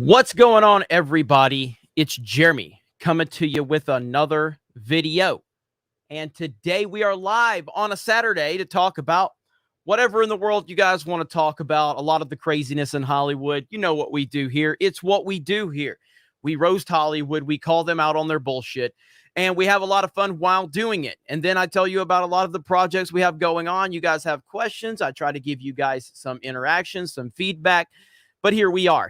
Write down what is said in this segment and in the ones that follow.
What's going on, everybody? It's Jeremy coming to you with another video. And today we are live on a Saturday to talk about whatever in the world you guys want to talk about. A lot of the craziness in Hollywood. You know what we do here. It's what we do here. We roast Hollywood. We call them out on their bullshit. And we have a lot of fun while doing it. And then I tell you about a lot of the projects we have going on. You guys have questions. I try to give you guys some interaction, some feedback. But here we are.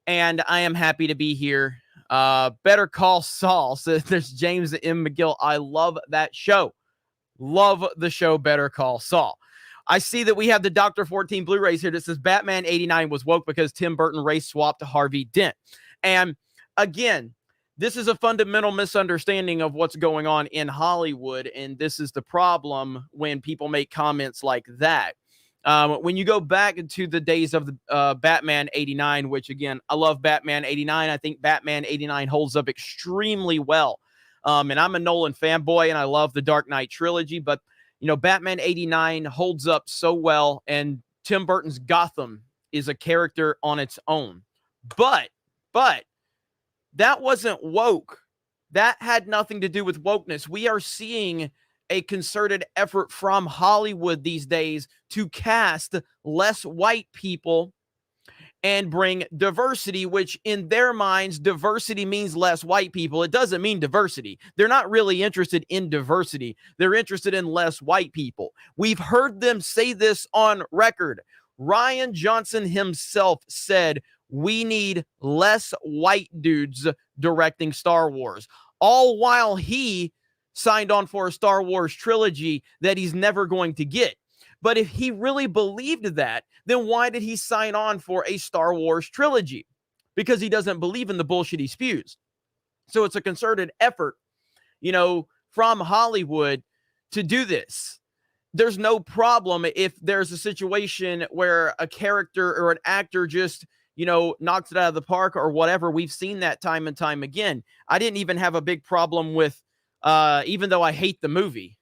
And I am happy to be here. Better Call Saul. So there's James M. McGill. I love that show. Love the show Better Call Saul. I see that we have the Dr. 14 Blu-rays here that says Batman 89 was woke because Tim Burton race swapped to Harvey Dent. And again, this is a fundamental misunderstanding of what's going on in Hollywood. And this is the problem when people make comments like that. When you go back into the days of the Batman 89, which again, I love Batman 89. I think Batman 89 holds up extremely well. And I'm a Nolan fanboy and I love the Dark Knight trilogy, but you know, Batman 89 holds up so well, and Tim Burton's Gotham is a character on its own. But that wasn't woke. That had nothing to do with wokeness. We are seeing a concerted effort from Hollywood these days to cast less white people and bring diversity, which in their minds, diversity means less white people. It doesn't mean diversity. They're not really interested in diversity. They're interested in less white people. We've heard them say this on record. Rian Johnson himself said, we need less white dudes directing Star Wars, all while he signed on for a Star Wars trilogy that he's never going to get. But if he really believed that, then why did he sign on for a Star Wars trilogy? Because he doesn't believe in the bullshit he spews. So it's a concerted effort, you know, from Hollywood to do this. There's no problem if there's a situation where a character or an actor just, you know, knocks it out of the park or whatever. We've seen that time and time again. I didn't even have a big problem with even though I hate the movie,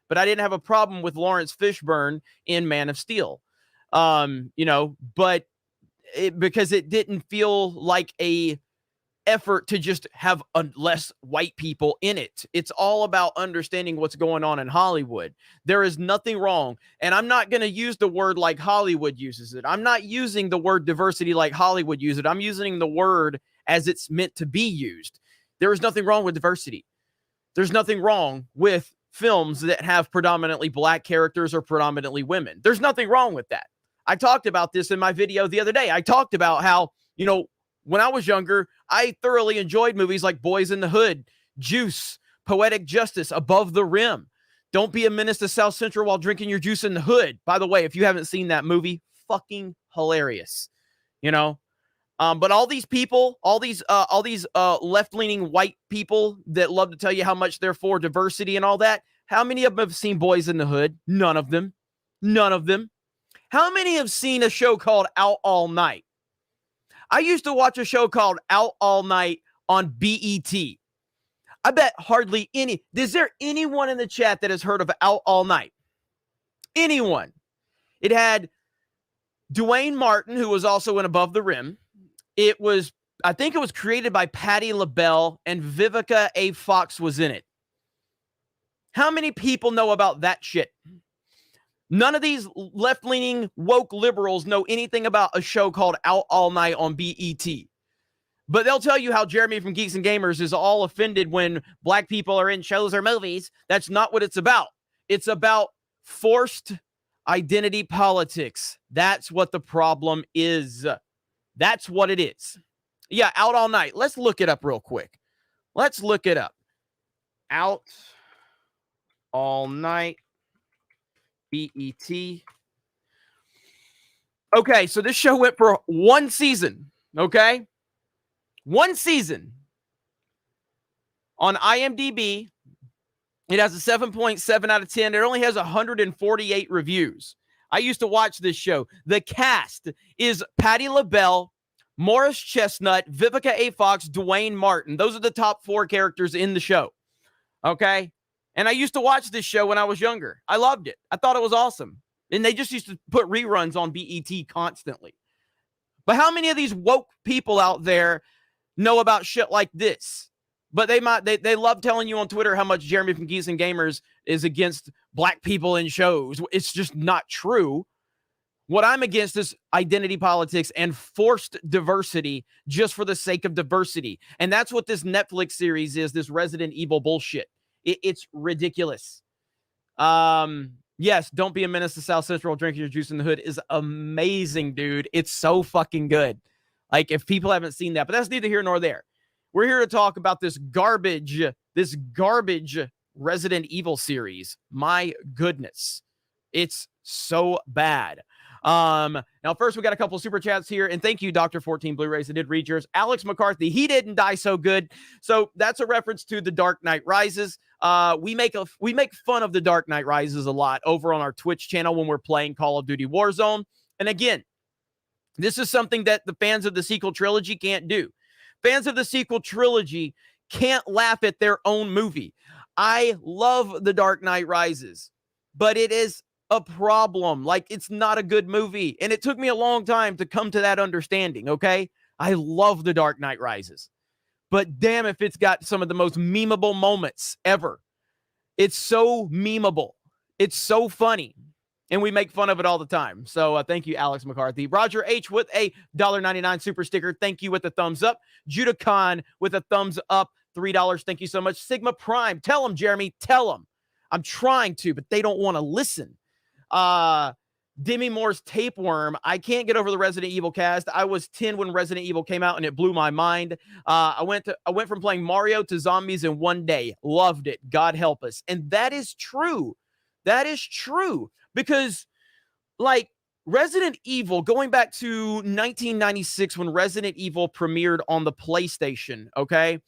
but I didn't have a problem with Lawrence Fishburne in Man of Steel, you know, but because it didn't feel like a effort to just have less white people in it. It's all about understanding what's going on in Hollywood. There is nothing wrong. And I'm not going to use the word like Hollywood uses it. I'm not using the word diversity like Hollywood uses it. I'm using the word as it's meant to be used. There is nothing wrong with diversity. There's nothing wrong with films that have predominantly black characters or predominantly women. There's nothing wrong with that. I talked about this in my video the other day. I talked about how, you know, when I was younger, I thoroughly enjoyed movies like Boys in the Hood, Juice, Poetic Justice, Above the Rim. Don't be a menace to South Central while drinking your juice in the hood. By the way, if you haven't seen that movie, fucking hilarious, you know? But all these people, all these left-leaning white people that love to tell you how much they're for diversity and all that, how many of them have seen Boys in the Hood? None of them. None of them. How many have seen a show called Out All Night? I used to watch a show called Out All Night on BET. I bet hardly any. Is there anyone in the chat that has heard of Out All Night? Anyone? It had Dwayne Martin, who was also in Above the Rim. I think it was created by Patti LaBelle, and Vivica A. Fox was in it. How many people know about that shit? None of these left-leaning woke liberals know anything about a show called Out All Night on BET. But they'll tell you how Jeremy from Geeks and Gamers is all offended when black people are in shows or movies. That's not what it's about. It's about forced identity politics. That's what the problem is. That's what it is. Yeah, Out All Night. Let's look it up real quick. Let's look it up. Out All Night, BET. Okay, so this show went for one season, okay? One season. On IMDb, it has a 7.7 out of 10. It only has 148 reviews. I used to watch this show. The cast is Patti LaBelle, Morris Chestnut, Vivica A. Fox, Dwayne Martin. Those are the top 4 characters in the show. Okay? And I used to watch this show when I was younger. I loved it. I thought it was awesome. And they just used to put reruns on BET constantly. But how many of these woke people out there know about shit like this? But they love telling you on Twitter how much Jeremy from Geeks and Gamers is against black people in shows. It's just not true. What I'm against is identity politics and forced diversity just for the sake of diversity. And that's what this Netflix series is, this Resident Evil bullshit. It's ridiculous. Yes, Don't Be a Menace to South Central, Drinking Your Juice in the Hood is amazing, dude. It's so fucking good. Like, if people haven't seen that, but that's neither here nor there. We're here to talk about this garbage Resident Evil series. My goodness. It's so bad. Now, first, we got a couple super chats here, and thank you, Dr. 14 Blu-rays. I did read yours. Alex McCarthy, he didn't die so good. So that's a reference to The Dark Knight Rises. We make fun of The Dark Knight Rises a lot over on our Twitch channel when we're playing Call of Duty Warzone. And again, this is something that the fans of the sequel trilogy can't do. Fans of the sequel trilogy can't laugh at their own movie. I love The Dark Knight Rises, but it is a problem. Like, it's not a good movie. And it took me a long time to come to that understanding, okay? I love The Dark Knight Rises, but damn if it's got some of the most memeable moments ever. It's so memeable. It's so funny. And we make fun of it all the time. So thank you, Alex McCarthy. Roger H. with a $1.99 super sticker. Thank you with a thumbs up. Judah Khan with a thumbs up. $3. Thank you so much. Sigma Prime. Tell them, Jeremy. Tell them. I'm trying to, but they don't want to listen. Demi Moore's Tapeworm. I can't get over the Resident Evil cast. I was 10 when Resident Evil came out, and it blew my mind. I went from playing Mario to zombies in one day. Loved it. God help us. And that is true. That is true. Because, like, Resident Evil, going back to 1996 when Resident Evil premiered on the PlayStation, okay?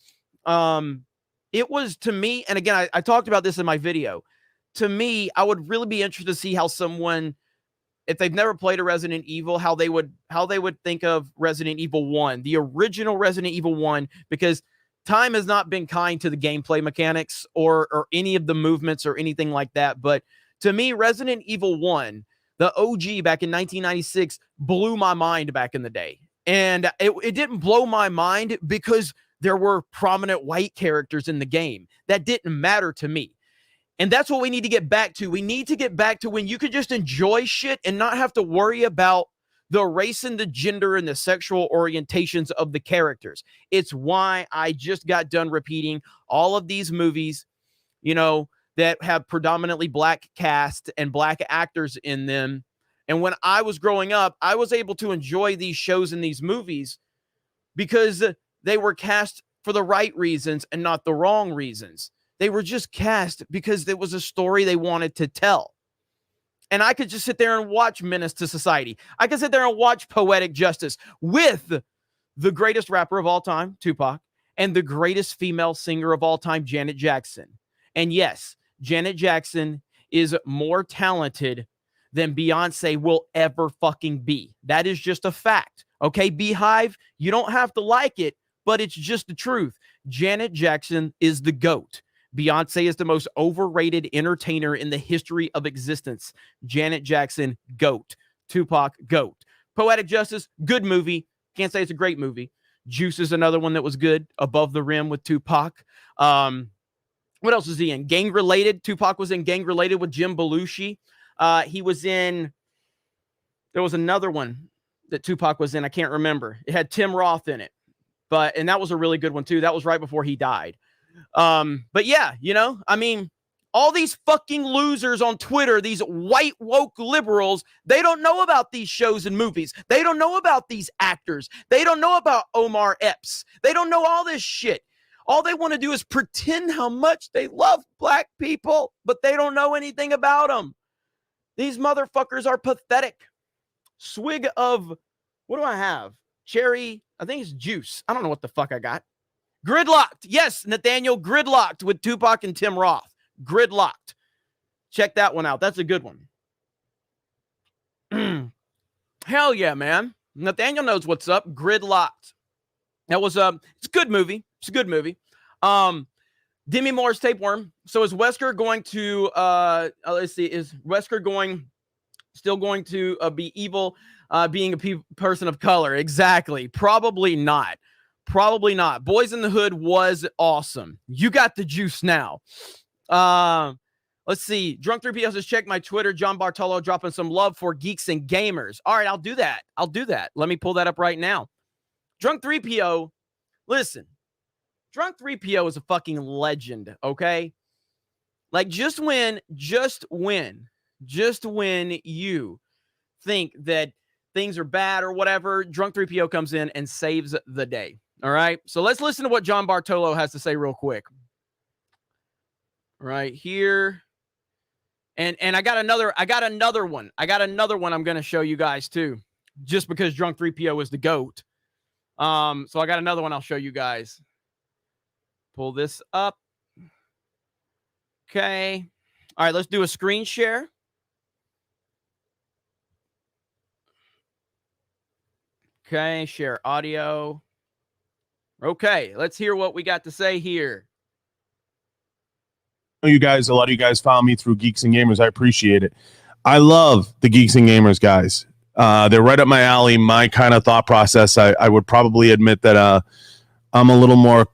It was, to me, and again, I talked about this in my video. To me, I would really be interested to see how someone, if they've never played a Resident Evil, how they would think of Resident Evil 1, the original Resident Evil 1, because time has not been kind to the gameplay mechanics or any of the movements or anything like that. But to me, Resident Evil 1, the OG back in 1996, blew my mind back in the day. And it didn't blow my mind because there were prominent white characters in the game. That didn't matter to me. And that's what we need to get back to. We need to get back to when you could just enjoy shit and not have to worry about the race and the gender and the sexual orientations of the characters. It's why I just got done repeating all of these movies, you know, that have predominantly black cast and black actors in them. And when I was growing up, I was able to enjoy these shows and these movies because they were cast for the right reasons and not the wrong reasons. They were just cast because there was a story they wanted to tell. And I could just sit there and watch Menace to Society. I could sit there and watch Poetic Justice with the greatest rapper of all time, Tupac, and the greatest female singer of all time, Janet Jackson. And yes, Janet Jackson is more talented than Beyonce will ever fucking be. That is just a fact. Okay, Beehive, you don't have to like it, but it's just the truth. Janet Jackson is the GOAT. Beyonce is the most overrated entertainer in the history of existence. Janet Jackson, GOAT. Tupac, GOAT. Poetic Justice, good movie. Can't say it's a great movie. Juice is another one that was good. Above the Rim with Tupac. What else was he in? Gang Related. Tupac was in Gang Related with Jim Belushi. He was in, there was another one that Tupac was in. I can't remember. It had Tim Roth in it. And that was a really good one too. That was right before he died. But yeah, you know, I mean, all these fucking losers on Twitter, these white woke liberals, they don't know about these shows and movies. They don't know about these actors. They don't know about Omar Epps. They don't know all this shit. All they want to do is pretend how much they love black people, but they don't know anything about them. These motherfuckers are pathetic. Swig of, what do I have? Cherry, I think it's juice. I don't know what the fuck I got. Gridlocked. Yes, Nathaniel, Gridlocked with Tupac and Tim Roth. Gridlocked. Check that one out. That's a good one. Hell yeah, man. Nathaniel knows what's up. Gridlocked. That was it's a good movie. It's a good movie. Demi Moore's Tapeworm. So is Wesker going to let's see, is Wesker going Still going to be evil, being a person of color. Exactly. Probably not. Probably not. Boys in the Hood was awesome. You got the juice now. Let's see. Drunk 3PO says, check my Twitter. John Bartolo dropping some love for Geeks and Gamers. All right, I'll do that. I'll do that. Let me pull that up right now. Drunk 3PO, listen. Drunk 3PO is a fucking legend, okay? Like, just when you think that things are bad or whatever, Drunk 3PO comes in and saves the day. All right? So let's listen to what John Bartolo has to say real quick. Right here. And I got another one. I'm going to show you guys too, just because Drunk 3PO is the GOAT. So I got another one I'll show you guys. Pull this up. Okay. All right, let's do a screen share. Okay, share audio. Okay, let's hear what we got to say here. You guys, a lot of you guys found me through Geeks and Gamers. I appreciate it. I love the Geeks and Gamers guys. They're right up my alley, my kind of thought process. I would probably admit that I'm a little more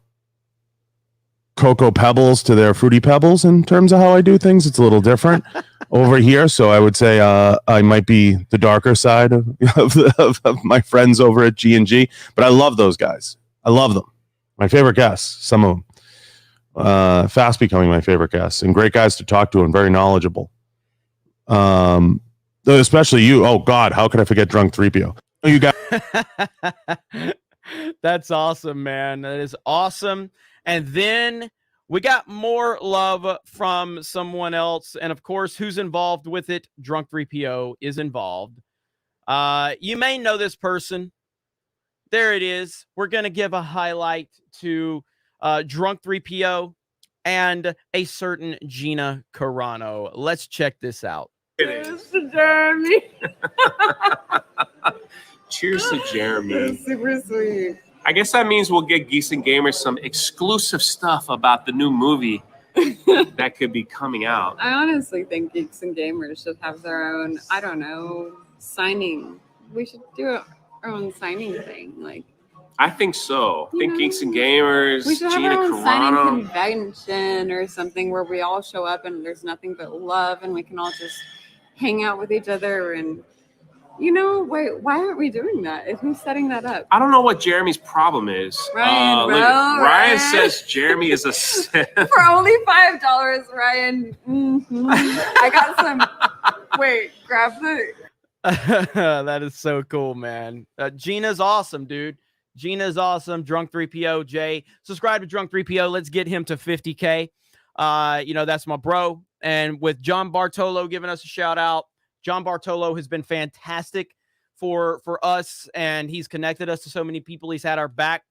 Cocoa Pebbles to their Fruity Pebbles in terms of how I do things. It's a little different over here. So I would say I might be the darker side of my friends over at G&G. But I love those guys. I love them. My favorite guests, some of them. Fast becoming my favorite guests. And great guys to talk to and very knowledgeable. Especially you. Oh, God, how could I forget Drunk 3PO? Oh, you got. That's awesome, man. That is awesome. And then we got more love from someone else. And of course, who's involved with it? Drunk 3PO is involved. You may know this person. There it is. We're going to give a highlight to Drunk 3PO and a certain Gina Carano. Let's check this out. Cheers to Jeremy. Cheers to Jeremy. That's super sweet. I guess that means we'll get Geeks and Gamers some exclusive stuff about the new movie that could be coming out. I honestly think Geeks and Gamers should have their own, I don't know, signing. We should do our own signing thing. Like, I think so. I think Geeks and Gamers, we should have Gina our own Carano. signing convention or something where we all show up and there's nothing but love and we can all just hang out with each other. And wait, why aren't we doing that? Who's setting that up? I don't know what Jeremy's problem is. Ryan, Ryan says Jeremy is a simp. For only $5, Ryan. I got some. Wait, grab the. That is so cool, man. Gina's awesome, dude. Gina's awesome. Drunk 3PO, Jay. Subscribe to Drunk 3PO. Let's get him to 50K. That's my bro. And with John Bartolo giving us a shout out, John Bartolo has been fantastic for us, and he's connected us to so many people. He's had our back.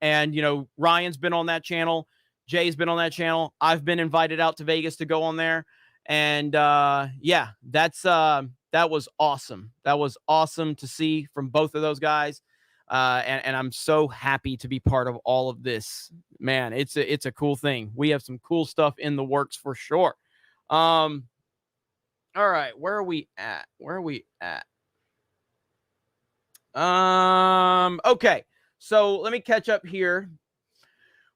And, Ryan's been on that channel. Jay's been on that channel. I've been invited out to Vegas to go on there. And, that was awesome. That was awesome to see from both of those guys. And I'm so happy to be part of all of this, man. It's a cool thing. We have some cool stuff in the works for sure. All right, where are we at? Okay, so let me catch up here.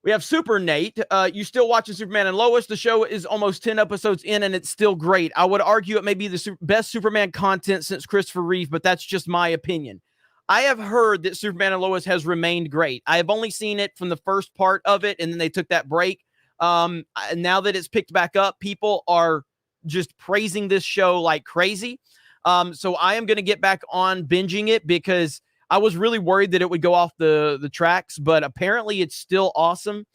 We have Super Nate. You still watching Superman and Lois? The show is almost 10 episodes in, and it's still great. I would argue it may be the best Superman content since Christopher Reeve, but that's just my opinion. I have heard that Superman and Lois has remained great. I have only seen it from the first part of it, and then they took that break. Now that it's picked back up, people are just praising this show like crazy. So I am going to get back on binging it because I was really worried that it would go off the tracks, but apparently it's still awesome.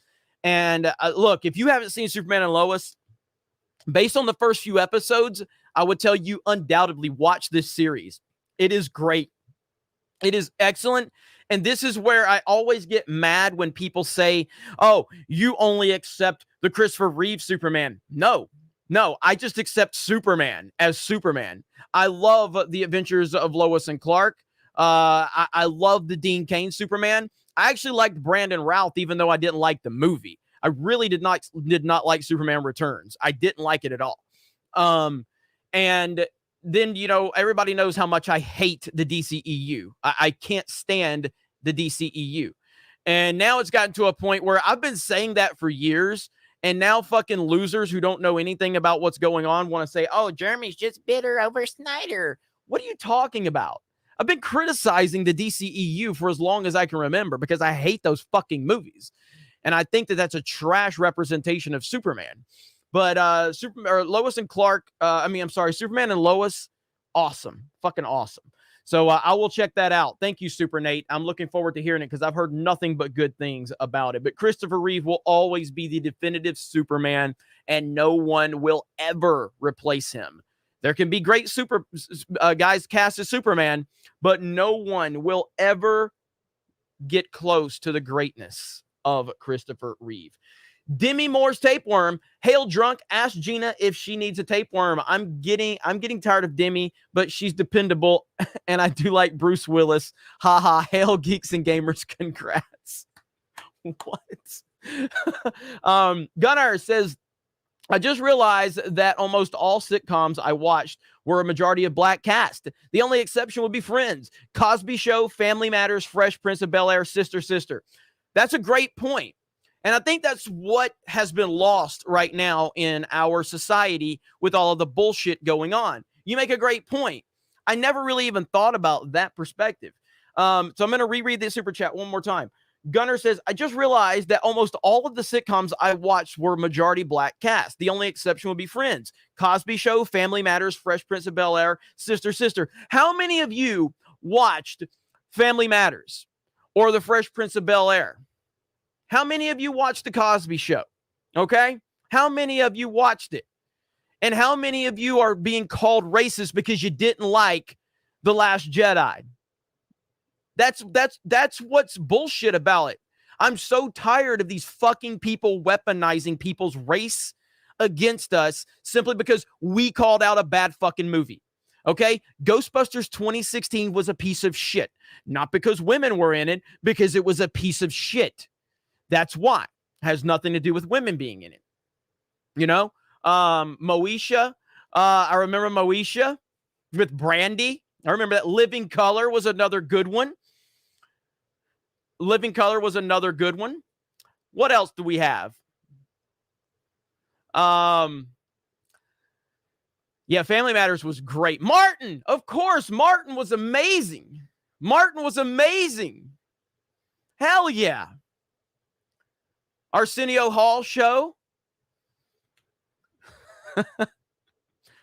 And look, if you haven't seen Superman and Lois, based on the first few episodes, I would tell you undoubtedly watch this series. It is great. It is excellent. And this is where I always get mad when people say, oh, you only accept the Christopher Reeve Superman. No, I just accept Superman as Superman. I love the adventures of Lois and Clark. I love the Dean Cain Superman. I actually liked Brandon Routh, even though I didn't like the movie. I really did not like Superman Returns. I didn't like it at all. And then, you know, everybody knows how much I hate the DCEU. I can't stand the DCEU. And now it's gotten to a point where I've been saying that for years. And now fucking losers who don't know anything about what's going on want to say, oh, Jeremy's just bitter over Snyder. What are you talking about? I've been criticizing the DCEU for as long as I can remember because I hate those fucking movies. And I think that that's a trash representation of Superman. But Lois and Clark, Superman and Lois, awesome. Fucking awesome. So I will check that out. Thank you, Super Nate. I'm looking forward to hearing it because I've heard nothing but good things about it. But Christopher Reeve will always be the definitive Superman, and no one will ever replace him. There can be great guys cast as Superman, but no one will ever get close to the greatness of Christopher Reeve. Demi Moore's tapeworm. Hail drunk. Ask Gina if she needs a tapeworm. I'm getting tired of Demi, but she's dependable, and I do like Bruce Willis. Haha. Hail Geeks and Gamers. Congrats. What? Gunnar says, I just realized that almost all sitcoms I watched were a majority of black cast. The only exception would be Friends, Cosby Show, Family Matters, Fresh Prince of Bel-Air, Sister, Sister. That's a great point. And I think that's what has been lost right now in our society with all of the bullshit going on. You make a great point. I never really even thought about that perspective. So I'm going to reread this super chat one more time. Gunnar says, I just realized that almost all of the sitcoms I watched were majority black cast. The only exception would be Friends, Cosby Show, Family Matters, Fresh Prince of Bel-Air, Sister, Sister. How many of you watched Family Matters or The Fresh Prince of Bel-Air? How many of you watched The Cosby Show? Okay? How many of you watched it? And how many of you are being called racist because you didn't like The Last Jedi? That's what's bullshit about it. I'm so tired of these fucking people weaponizing people's race against us simply because we called out a bad fucking movie. Okay? Ghostbusters 2016 was a piece of shit. Not because women were in it, because it was a piece of shit. That's why. It has nothing to do with women being in it. You know? Moesha. I remember Moesha with Brandy. I remember that. Living Color was another good one. Living Color was another good one. What else do we have? Yeah, Family Matters was great. Martin, of course. Martin was amazing. Martin was amazing. Hell yeah. Arsenio Hall show.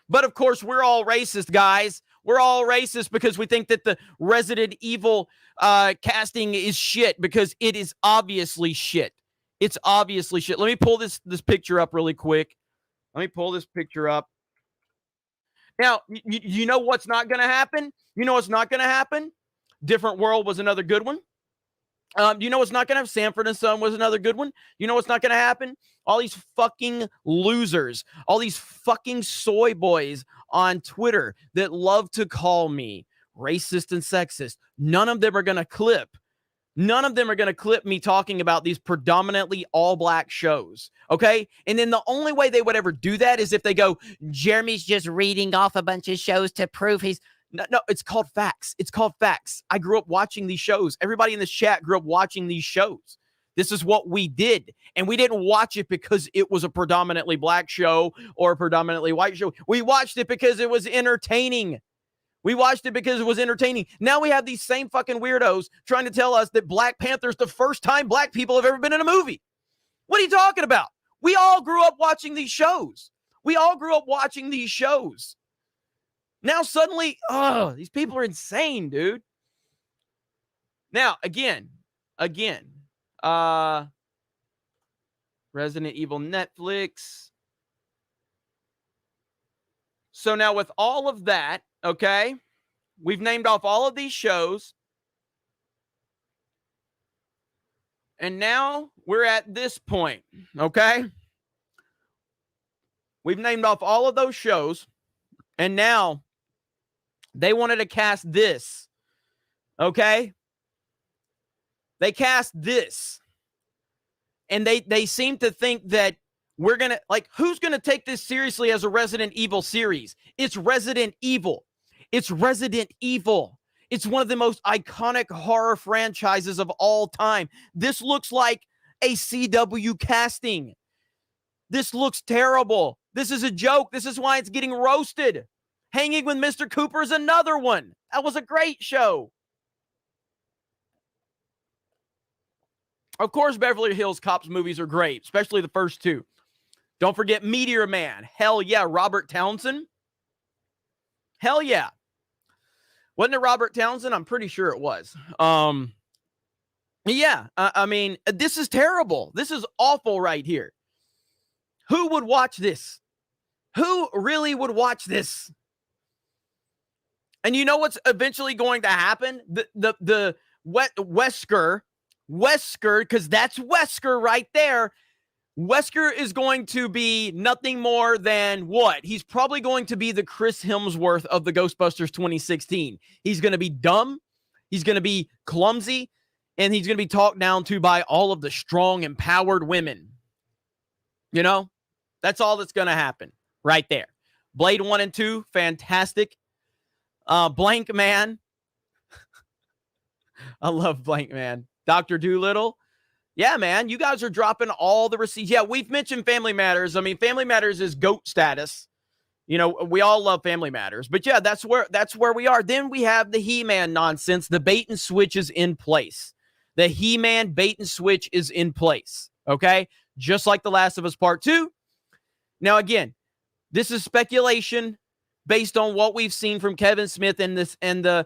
But of course, we're all racist, guys. We're all racist because we think that the Resident Evil casting is shit because it is obviously shit. It's obviously shit. Let me pull this picture up really quick. Let me pull this picture up. Now, you know what's not going to happen? You know what's not going to happen? Different World was another good one. You know what's not going to have? Sanford and Son was another good one. You know what's not going to happen? All these fucking losers, all these fucking soy boys on Twitter that love to call me racist and sexist. None of them are going to clip. None of them are going to clip me talking about these predominantly all black shows. Okay. And then the only way they would ever do that is if they go, Jeremy's just reading off a bunch of shows to prove he's. No, it's called facts. It's called facts. I grew up watching these shows. Everybody in this chat grew up watching these shows. This is what we did. And we didn't watch it because it was a predominantly black show or a predominantly white show. We watched it because it was entertaining. We watched it because it was entertaining. Now we have these same fucking weirdos trying to tell us that Black Panther's the first time black people have ever been in a movie. What are you talking about? We all grew up watching these shows. We all grew up watching these shows. Now suddenly, these people are insane, dude. Now, again, Resident Evil Netflix. So now with all of that, okay, we've named off all of these shows. And now we're at this point, okay? We've named off all of those shows. And now they wanted to cast this, okay? They cast this. And they seem to think that We're going to, like, who's going to take this seriously as a Resident Evil series? It's Resident Evil. It's Resident Evil. It's one of the most iconic horror franchises of all time. This looks like a CW casting. This looks terrible. This is a joke. This is why it's getting roasted. Hanging with Mr. Cooper is another one. That was a great show. Of course, Beverly Hills Cops movies are great, especially the first two. Don't forget Meteor Man. Hell yeah. Robert Townsend. Hell yeah. Wasn't it Robert Townsend? I'm pretty sure it was. Yeah. I mean, this is terrible. This is awful right here. Who would watch this? Who really would watch this? And you know what's eventually going to happen? The Wesker, because that's Wesker right there. Wesker is going to be nothing more than what? He's probably going to be the Chris Hemsworth of the Ghostbusters 2016. He's going to be dumb. He's going to be clumsy. And he's going to be talked down to by all of the strong, empowered women. You know? That's all that's going to happen right there. Blade 1 and 2, fantastic. Blank Man. I love Blank Man. Dr. Doolittle. Yeah, man, you guys are dropping all the receipts. Yeah, we've mentioned Family Matters. I mean, Family Matters is GOAT status. You know, we all love Family Matters. But yeah, that's where we are. Then we have the He-Man nonsense. The bait and switch is in place. The He-Man bait and switch is in place. Okay? Just like The Last of Us Part 2. Now, again, this is speculation based on what we've seen from Kevin Smith and the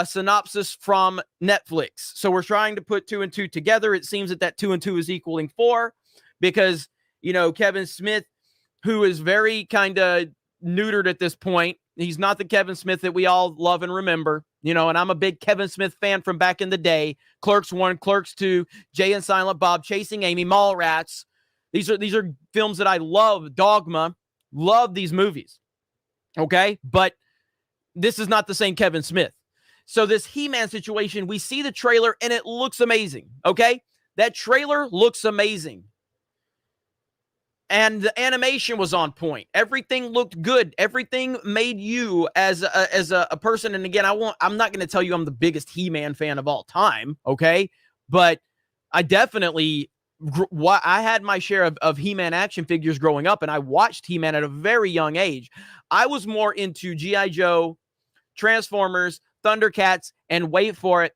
synopsis from Netflix. So we're trying to put 2 and 2 together. It seems that 2 and 2 is equaling 4 because, you know, Kevin Smith, who is very kind of neutered at this point, he's not the Kevin Smith that we all love and remember, you know, and I'm a big Kevin Smith fan from back in the day. Clerks 1, Clerks 2, Jay and Silent Bob, Chasing Amy, Mallrats. These are films that I love. Dogma. Love these movies. Okay? But this is not the same Kevin Smith. So this He-Man situation, we see the trailer and it looks amazing. Okay? That trailer looks amazing. And the animation was on point. Everything looked good. Everything made you as a person. And again, I'm not going to tell you I'm the biggest He-Man fan of all time. Okay? But I definitely, I had my share of He-Man action figures growing up, and I watched He-Man at a very young age. I was more into G.I. Joe, Transformers, Thundercats, and wait for it.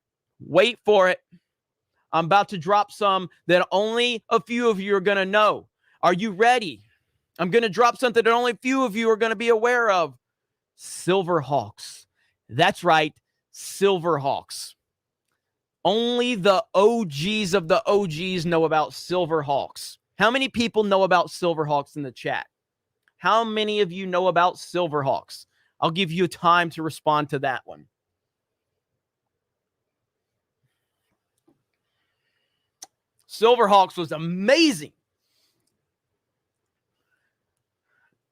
I'm about to drop some that only a few of you are going to know. Are you ready? I'm going to drop something that only a few of you are going to be aware of. Silverhawks. That's right, Silverhawks. Only the OGs of the OGs know about Silverhawks. How many people know about Silverhawks in the chat? How many of you know about Silverhawks? I'll give you time to respond to that one. Silverhawks was amazing.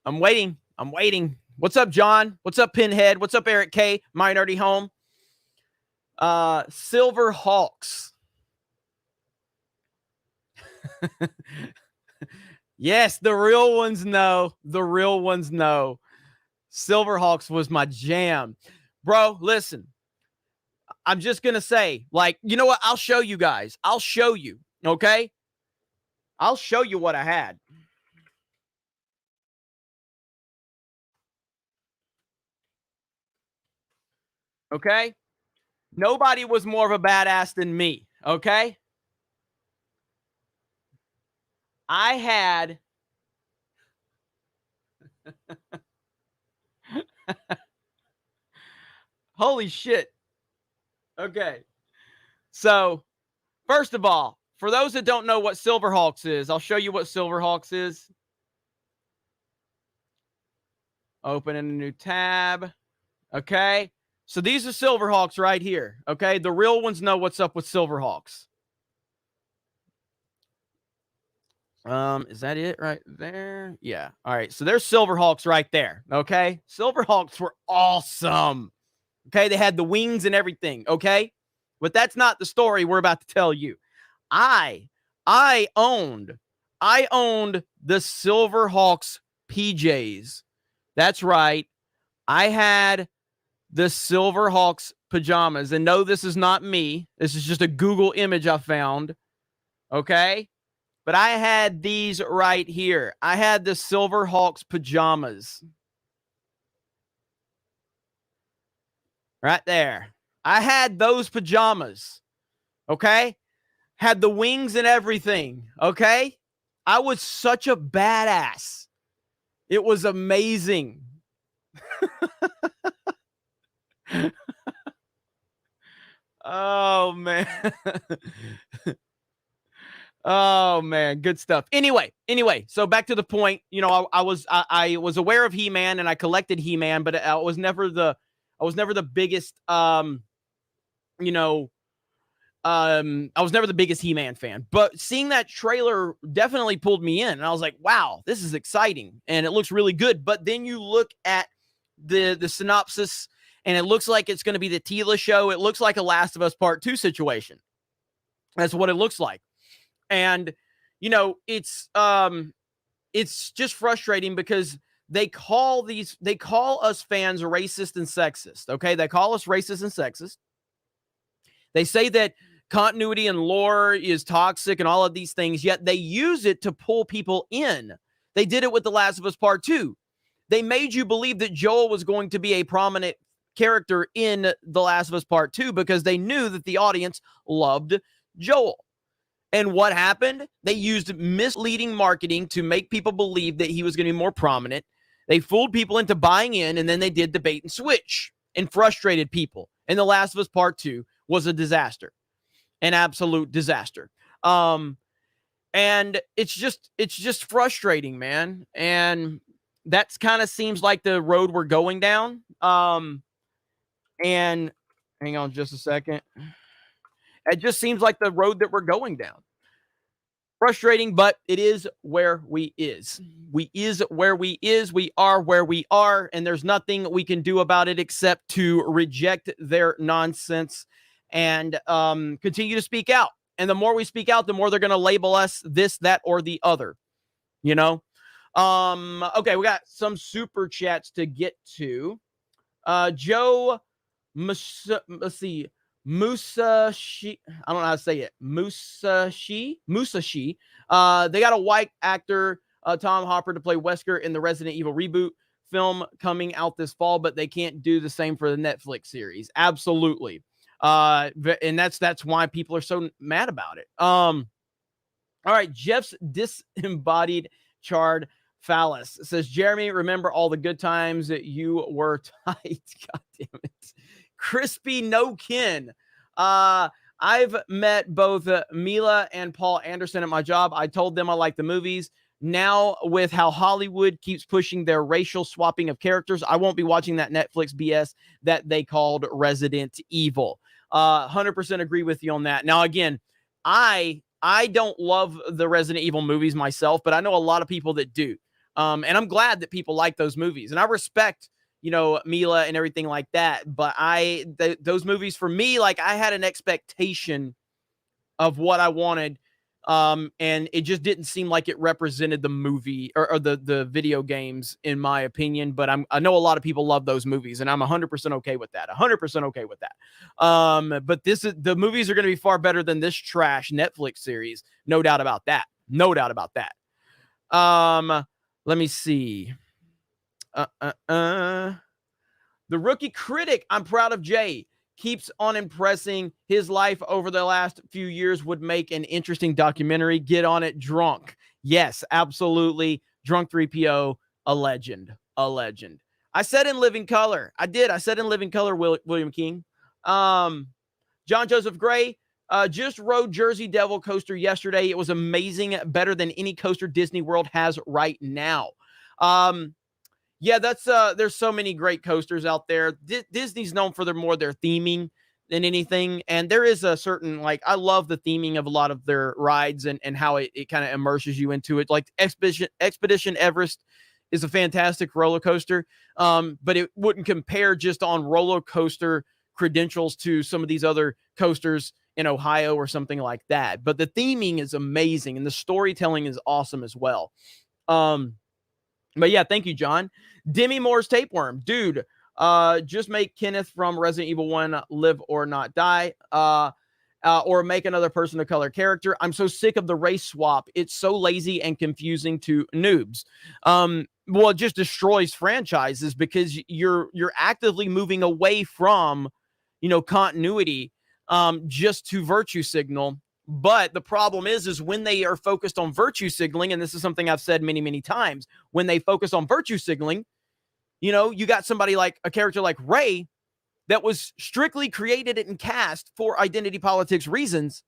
I'm waiting. What's up, John? What's up, Pinhead? What's up, Eric K? Minority Home. Silverhawks. Yes, the real ones know. The real ones know. Silverhawks was my jam. Bro, listen. I'm just going to say, like, you know what? I'll show you guys. I'll show you, okay? I'll show you what I had. Okay? Nobody was more of a badass than me, okay? I had holy shit. Okay. So, first of all, for those that don't know what Silverhawks is, I'll show you what Silverhawks is. Open in a new tab. Okay. So these are Silverhawks right here. Okay. The real ones know what's up with Silverhawks. Is that it right there? Yeah. All right. So there's Silverhawks right there. Okay. Silverhawks were awesome. Okay. They had the wings and everything. Okay. But that's not the story we're about to tell you. I owned I owned the Silverhawks PJs. That's right. I had the Silverhawks pajamas. And no, this is not me. This is just a Google image I found. Okay? But I had these right here. I had the Silverhawks pajamas. Right there. I had those pajamas. Okay? Had the wings and everything. Okay? I was such a badass. It was amazing. Oh, man. Oh, man. Good stuff. Anyway, so back to the point. You know, I was aware of He-Man and I collected He-Man, but I was never the biggest, I was never the biggest He-Man fan, but seeing that trailer definitely pulled me in. And I was like, wow, this is exciting. And it looks really good. But then you look at the synopsis and it looks like it's going to be the Tila show. It looks like a Last of Us Part 2 situation. That's what it looks like. And, you know, it's just frustrating because they call us fans racist and sexist. Okay. They call us racist and sexist. They say that continuity and lore is toxic and all of these things, yet they use it to pull people in. They did it with The Last of Us Part 2. They made you believe that Joel was going to be a prominent character in The Last of Us Part 2 because they knew that the audience loved Joel. And what happened? They used misleading marketing to make people believe that he was going to be more prominent. They fooled people into buying in, and then they did the bait and switch and frustrated people. And The Last of Us Part 2 was a disaster, an absolute disaster. And it's just frustrating, man. And that's kind of seems like the road we're going down. And hang on just a second. It just seems like the road that we're going down. Frustrating, but it is where we is. We is where we is. We are where we are, and there's nothing we can do about it except to reject their nonsense and continue to speak out. And the more we speak out, the more they're going to label us this, that, or the other. You know? Okay, we got some super chats to get to. Joe, let's see. Musashi, I don't know how to say it. Musashi. They got a white actor, Tom Hopper, to play Wesker in the Resident Evil reboot film coming out this fall, but they can't do the same for the Netflix series. Absolutely. And that's why people are so mad about it. All right, Jeff's disembodied charred phallus says, Jeremy, remember all the good times that you were tight. God damn it. Crispy no kin. I've met both Mila and Paul Anderson at my job. I told them I like the movies. Now, with how Hollywood keeps pushing their racial swapping of characters, I won't be watching that Netflix BS that they called Resident Evil. 100% agree with you on that. Now, again, I don't love the Resident Evil movies myself, but I know a lot of people that do. And I'm glad that people like those movies. And I respect, Mila and everything like that. But those movies for me, like I had an expectation of what I wanted. And it just didn't seem like it represented the movie or the video games, in my opinion. But I know a lot of people love those movies, and I'm 100% okay with that. 100% okay with that. But the movies are going to be far better than this trash Netflix series. No doubt about that. No doubt about that. Let me see. The rookie critic, I'm proud of Jay, keeps on impressing. His life over the last few years would make an interesting documentary. Get on it, Drunk. Yes, absolutely. Drunk 3PO, a legend. I said in living color. I said in living color, William King. John Joseph Gray just rode Jersey Devil coaster yesterday. It was amazing. Better than any coaster Disney World has right now. Yeah, there's so many great coasters out there. Disney's known for their theming than anything. And there is a certain, I love the theming of a lot of their rides and how it kind of immerses you into it. Like Expedition Everest is a fantastic roller coaster. But it wouldn't compare just on roller coaster credentials to some of these other coasters in Ohio or something like that. But the theming is amazing and the storytelling is awesome as well. But yeah, thank you, John. Demi Moore's Tapeworm. Dude, just make Kenneth from Resident Evil 1 live or not die. Or make another person of color character. I'm so sick of the race swap. It's so lazy and confusing to noobs. Well, it just destroys franchises because you're actively moving away from, continuity, just to virtue signal. But the problem is when they are focused on virtue signaling, and this is something I've said many, many times, when they focus on virtue signaling, you got somebody like a character like Rey that was strictly created and cast for identity politics reasons.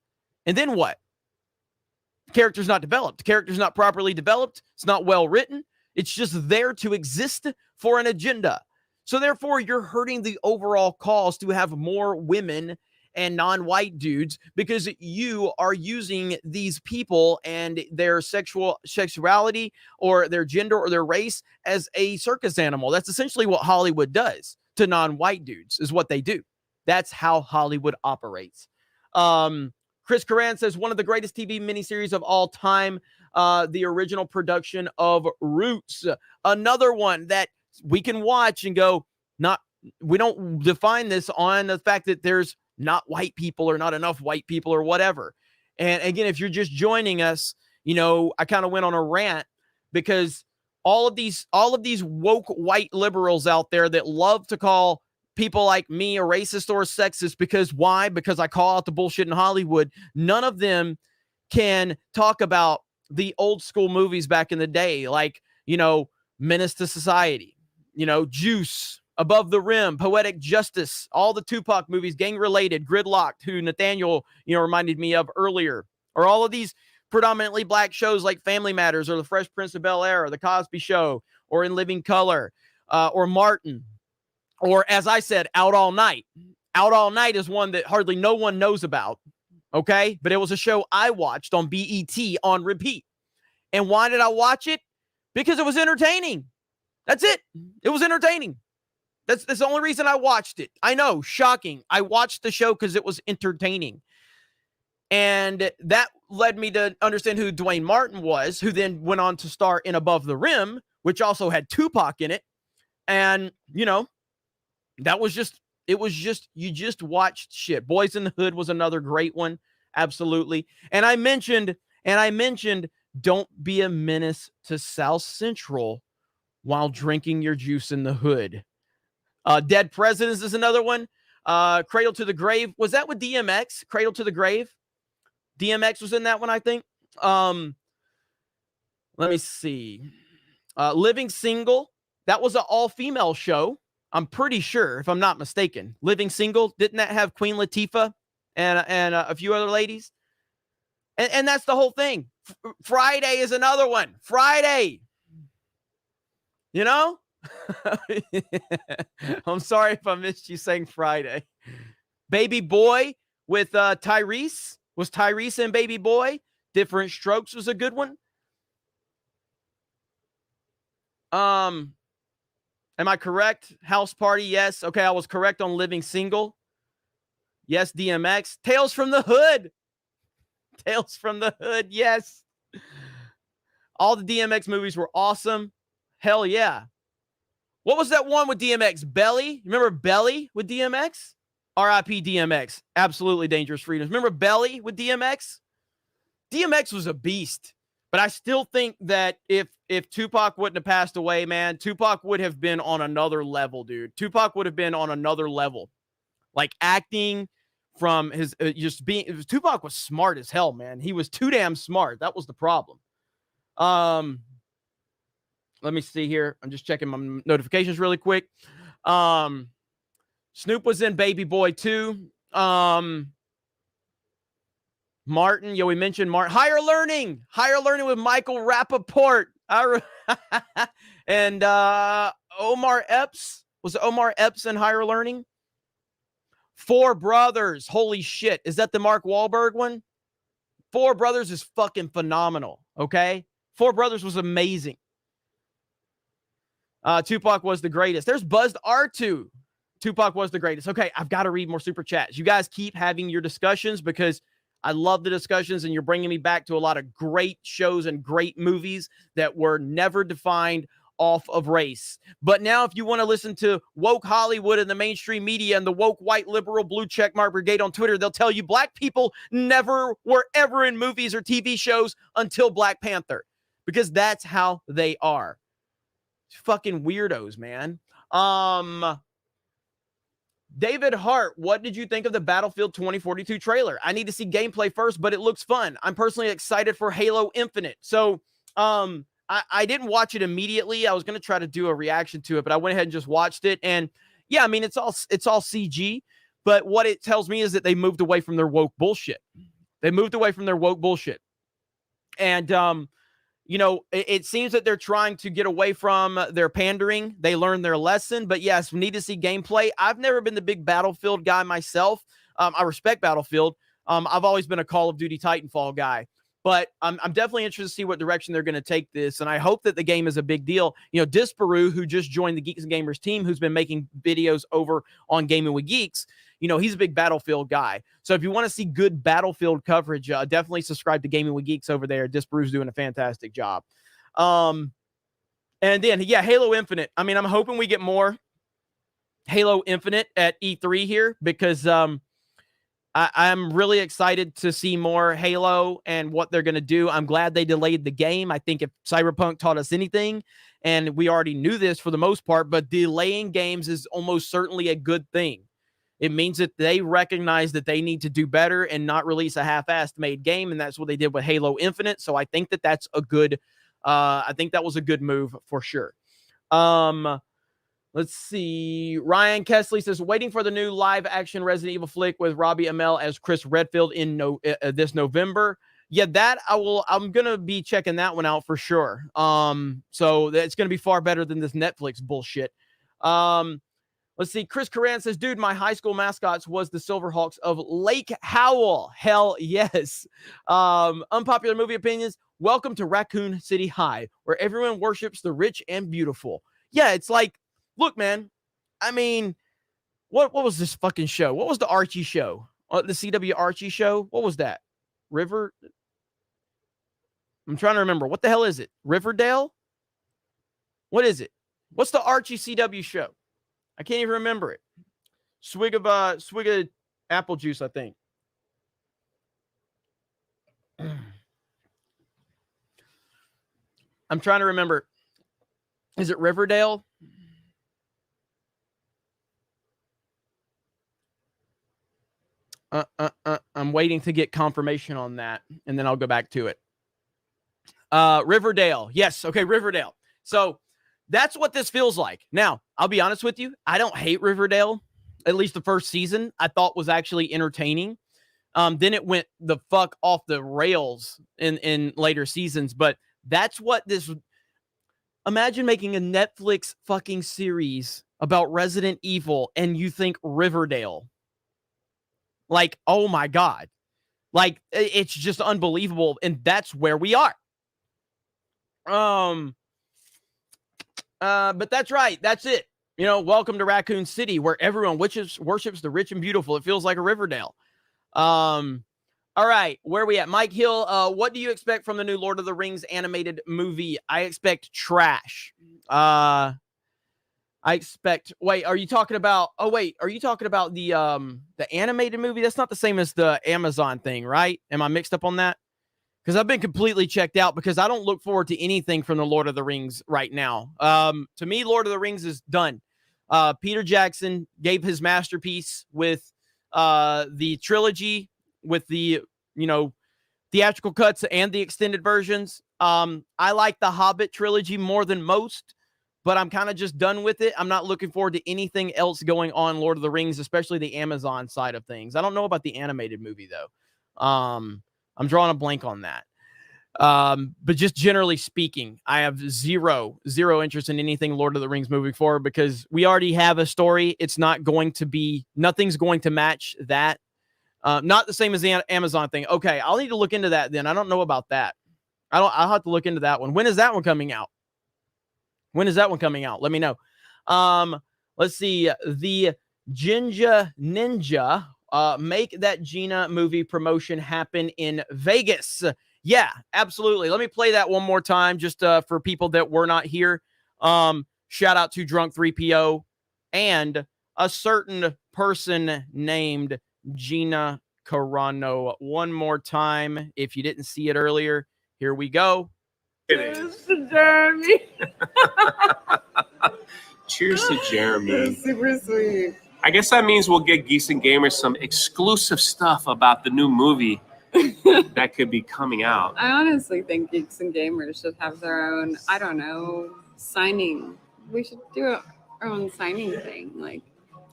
And then what? The character's not developed. The character's not properly developed. It's not well written. It's just there to exist for an agenda. So therefore, you're hurting the overall cause to have more women and non-white dudes because you are using these people and their sexuality or their gender or their race as a circus animal. That's essentially what Hollywood does to non-white dudes, is what they do. That's how Hollywood operates. Chris Coran says, one of the greatest TV miniseries of all time, the original production of Roots. Another one that we can watch and go, we don't define this on the fact that there's not white people or not enough white people or whatever. And again, if you're just joining us, I kind of went on a rant because all of these woke white liberals out there that love to call people like me a racist or a sexist because why? Because I call out the bullshit in Hollywood. None of them can talk about the old school movies back in the day, like, Menace to Society, Juice, Above the Rim, Poetic Justice, all the Tupac movies, Gang Related, Gridlocked, who Nathaniel, reminded me of earlier, or all of these predominantly black shows like Family Matters or The Fresh Prince of Bel-Air or The Cosby Show or In Living Color or Martin, or as I said, Out All Night. Out All Night is one that hardly no one knows about, okay? But it was a show I watched on BET on repeat. And why did I watch it? Because it was entertaining. That's it. It was entertaining. That's the only reason I watched it. I know, shocking. I watched the show because it was entertaining. And that led me to understand who Dwayne Martin was, who then went on to star in Above the Rim, which also had Tupac in it. And, that was just, you just watched shit. Boys in the Hood was another great one. Absolutely. And I mentioned, don't be a menace to South Central while drinking your juice in the hood. Dead Presidents is another one. Cradle to the Grave. Was that with DMX? Cradle to the Grave? DMX was in that one, I think. Let me see. Living Single. That was an all-female show. I'm pretty sure, if I'm not mistaken. Living Single. Didn't that have Queen Latifah and a few other ladies? And that's the whole thing. Friday is another one. Friday. I'm sorry if I missed you saying Friday. Baby Boy with Tyrese. Was Tyrese and Baby Boy? Different Strokes was a good one. Am I correct? House Party, yes. Okay, I was correct on Living Single. Yes, DMX. Tales from the Hood. Tales from the Hood, yes. All the DMX movies were awesome. Hell yeah. What was that one with DMX? Belly? Remember Belly with DMX? R.I.P. DMX. Absolutely Dangerous Freedoms. Remember Belly with DMX? DMX was a beast. But I still think that if Tupac wouldn't have passed away, man, Tupac would have been on another level, dude. Tupac would have been on another level. Like acting from his Tupac was smart as hell, man. He was too damn smart. That was the problem. Let me see here. I'm just checking my notifications really quick. Snoop was in Baby Boy 2. Martin, we mentioned Martin. Higher Learning with Michael Rappaport. And Omar Epps. Was it Omar Epps in Higher Learning? Four Brothers. Holy shit. Is that the Mark Wahlberg one? Four Brothers is fucking phenomenal. Okay? Four Brothers was amazing. Tupac was the greatest. There's Buzzed R2. Tupac was the greatest. Okay, I've got to read more super chats. You guys keep having your discussions because I love the discussions, and you're bringing me back to a lot of great shows and great movies that were never defined off of race. But now if you want to listen to woke Hollywood and the mainstream media and the woke white liberal blue checkmark brigade on Twitter, they'll tell you black people never were ever in movies or TV shows until Black Panther, because that's how they are. Fucking weirdos, man. David Hart, what did you think of the Battlefield 2042 trailer? I need to see gameplay first, but it looks fun. I'm personally excited for Halo Infinite. So, I didn't watch it immediately. I was going to try to do a reaction to it, but I went ahead and just watched it. And yeah, I mean, it's all CG, but what it tells me is that they moved away from their woke bullshit. And, you know, it seems that they're trying to get away from their pandering. They learned their lesson, but yes, we need to see gameplay. I've never been the big Battlefield guy myself. I respect Battlefield. I've always been a Call of Duty Titanfall guy, but I'm definitely interested to see what direction they're going to take this. And I hope that the game is a big deal. You know, Disparu, who just joined the Geeks and Gamers team, who's been making videos over on Gaming with Geeks, you know, he's a big Battlefield guy. So if you want to see good Battlefield coverage, definitely subscribe to Gaming with Geeks over there. Disparu's doing a fantastic job. And then, yeah, Halo Infinite. I mean, I'm hoping we get more Halo Infinite at E3 here, because I'm really excited to see more Halo and what they're going to do. I'm glad they delayed the game. I think if Cyberpunk taught us anything, and we already knew this for the most part, but delaying games is almost certainly a good thing. It means that they recognize that they need to do better and not release a half-assed made game, and that's what they did with Halo Infinite. So I think that that's a good, I think that was a good move for sure. Let's see. Ryan Kesley says, waiting for the new live-action Resident Evil flick with Robbie Amell as Chris Redfield in this November. Yeah, that I'm gonna be checking that one out for sure. So that's gonna be far better than this Netflix bullshit. Let's see. Chris Coran says, dude, my high school mascots was the Silverhawks of Lake Howell. Hell yes. Unpopular movie opinions. Welcome to Raccoon City High, where everyone worships the rich and beautiful. Yeah, it's like, look, man, I mean, what was this fucking show? What was the Archie show? The CW Archie show? What was that? River? I'm trying to remember. What the hell is it? Riverdale? What is it? What's the Archie CW show? I can't even remember it. Swig of apple juice, I think. I'm trying to remember. Is it Riverdale? I'm waiting to get confirmation on that, and then I'll go back to it. Riverdale. Yes. Okay, Riverdale. So that's what this feels like. Now, I'll be honest with you. I don't hate Riverdale. At least the first season I thought was actually entertaining. Then it went the fuck off the rails in later seasons. But that's what this... Imagine making a Netflix fucking series about Resident Evil and you think Riverdale. Like, oh my God. Like, it's just unbelievable. And that's where we are. But that's right. That's it. You know, welcome to Raccoon City, where everyone worships the rich and beautiful. It feels like a Riverdale. All right, where are we at? Mike Hill, what do you expect from the new Lord of the Rings animated movie? I expect trash. I expect... Wait, are you talking about... Oh, wait, are you talking about the animated movie? That's not the same as the Amazon thing, right? Am I mixed up on that? Because I've been completely checked out, because I don't look forward to anything from the Lord of the Rings right now. To me, Lord of the Rings is done. Peter Jackson gave his masterpiece with the trilogy, with the, you know, theatrical cuts and the extended versions. I like the Hobbit trilogy more than most, but I'm kind of just done with it. I'm not looking forward to anything else going on Lord of the Rings, especially the Amazon side of things. I don't know about the animated movie, though. I'm drawing a blank on that. But just generally speaking, I have zero interest in anything Lord of the Rings moving forward, because we already have a story. It's not going to be... Nothing's going to match that. Not the same as the Amazon thing. Okay, I'll need to look into that then. I don't know about that. I'll have to look into that one. When is that one coming out? Let me know. Let's see. The Ninja, make that Gina movie promotion happen in Vegas. Yeah, absolutely. Let me play that one more time just for people that were not here. Shout out to Drunk 3PO and a certain person named Gina Carano. One more time. If you didn't see it earlier, here we go. Cheers to Jeremy. Cheers to Jeremy. That's super sweet. I guess that means we'll get Geeks and Gamers some exclusive stuff about the new movie that could be coming out. I honestly think Geeks and Gamers should have their own, I don't know, signing. We should do our own signing thing. Like,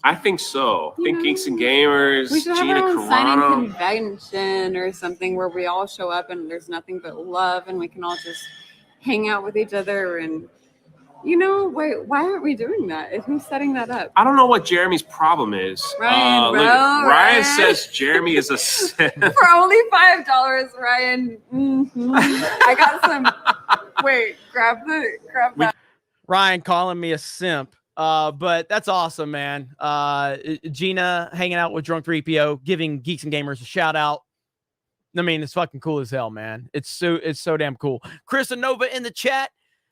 I think so. I think know, Geeks and Gamers, we should have Gina our own signing Carano. convention or something where we all show up and there's nothing but love and we can all just hang out with each other and, you know, wait, why aren't we doing that? Who's setting that up? I don't know what Jeremy's problem is. Ryan, look, well, Ryan Ryan. says Jeremy is a simp. For only $5, Ryan. I got some. Wait, grab that. Ryan calling me a simp. But that's awesome, man. Gina hanging out with Drunk 3PO, giving Geeks and Gamers a shout out. I mean, it's fucking cool as hell, man. It's so damn cool. Krista Nova in the chat.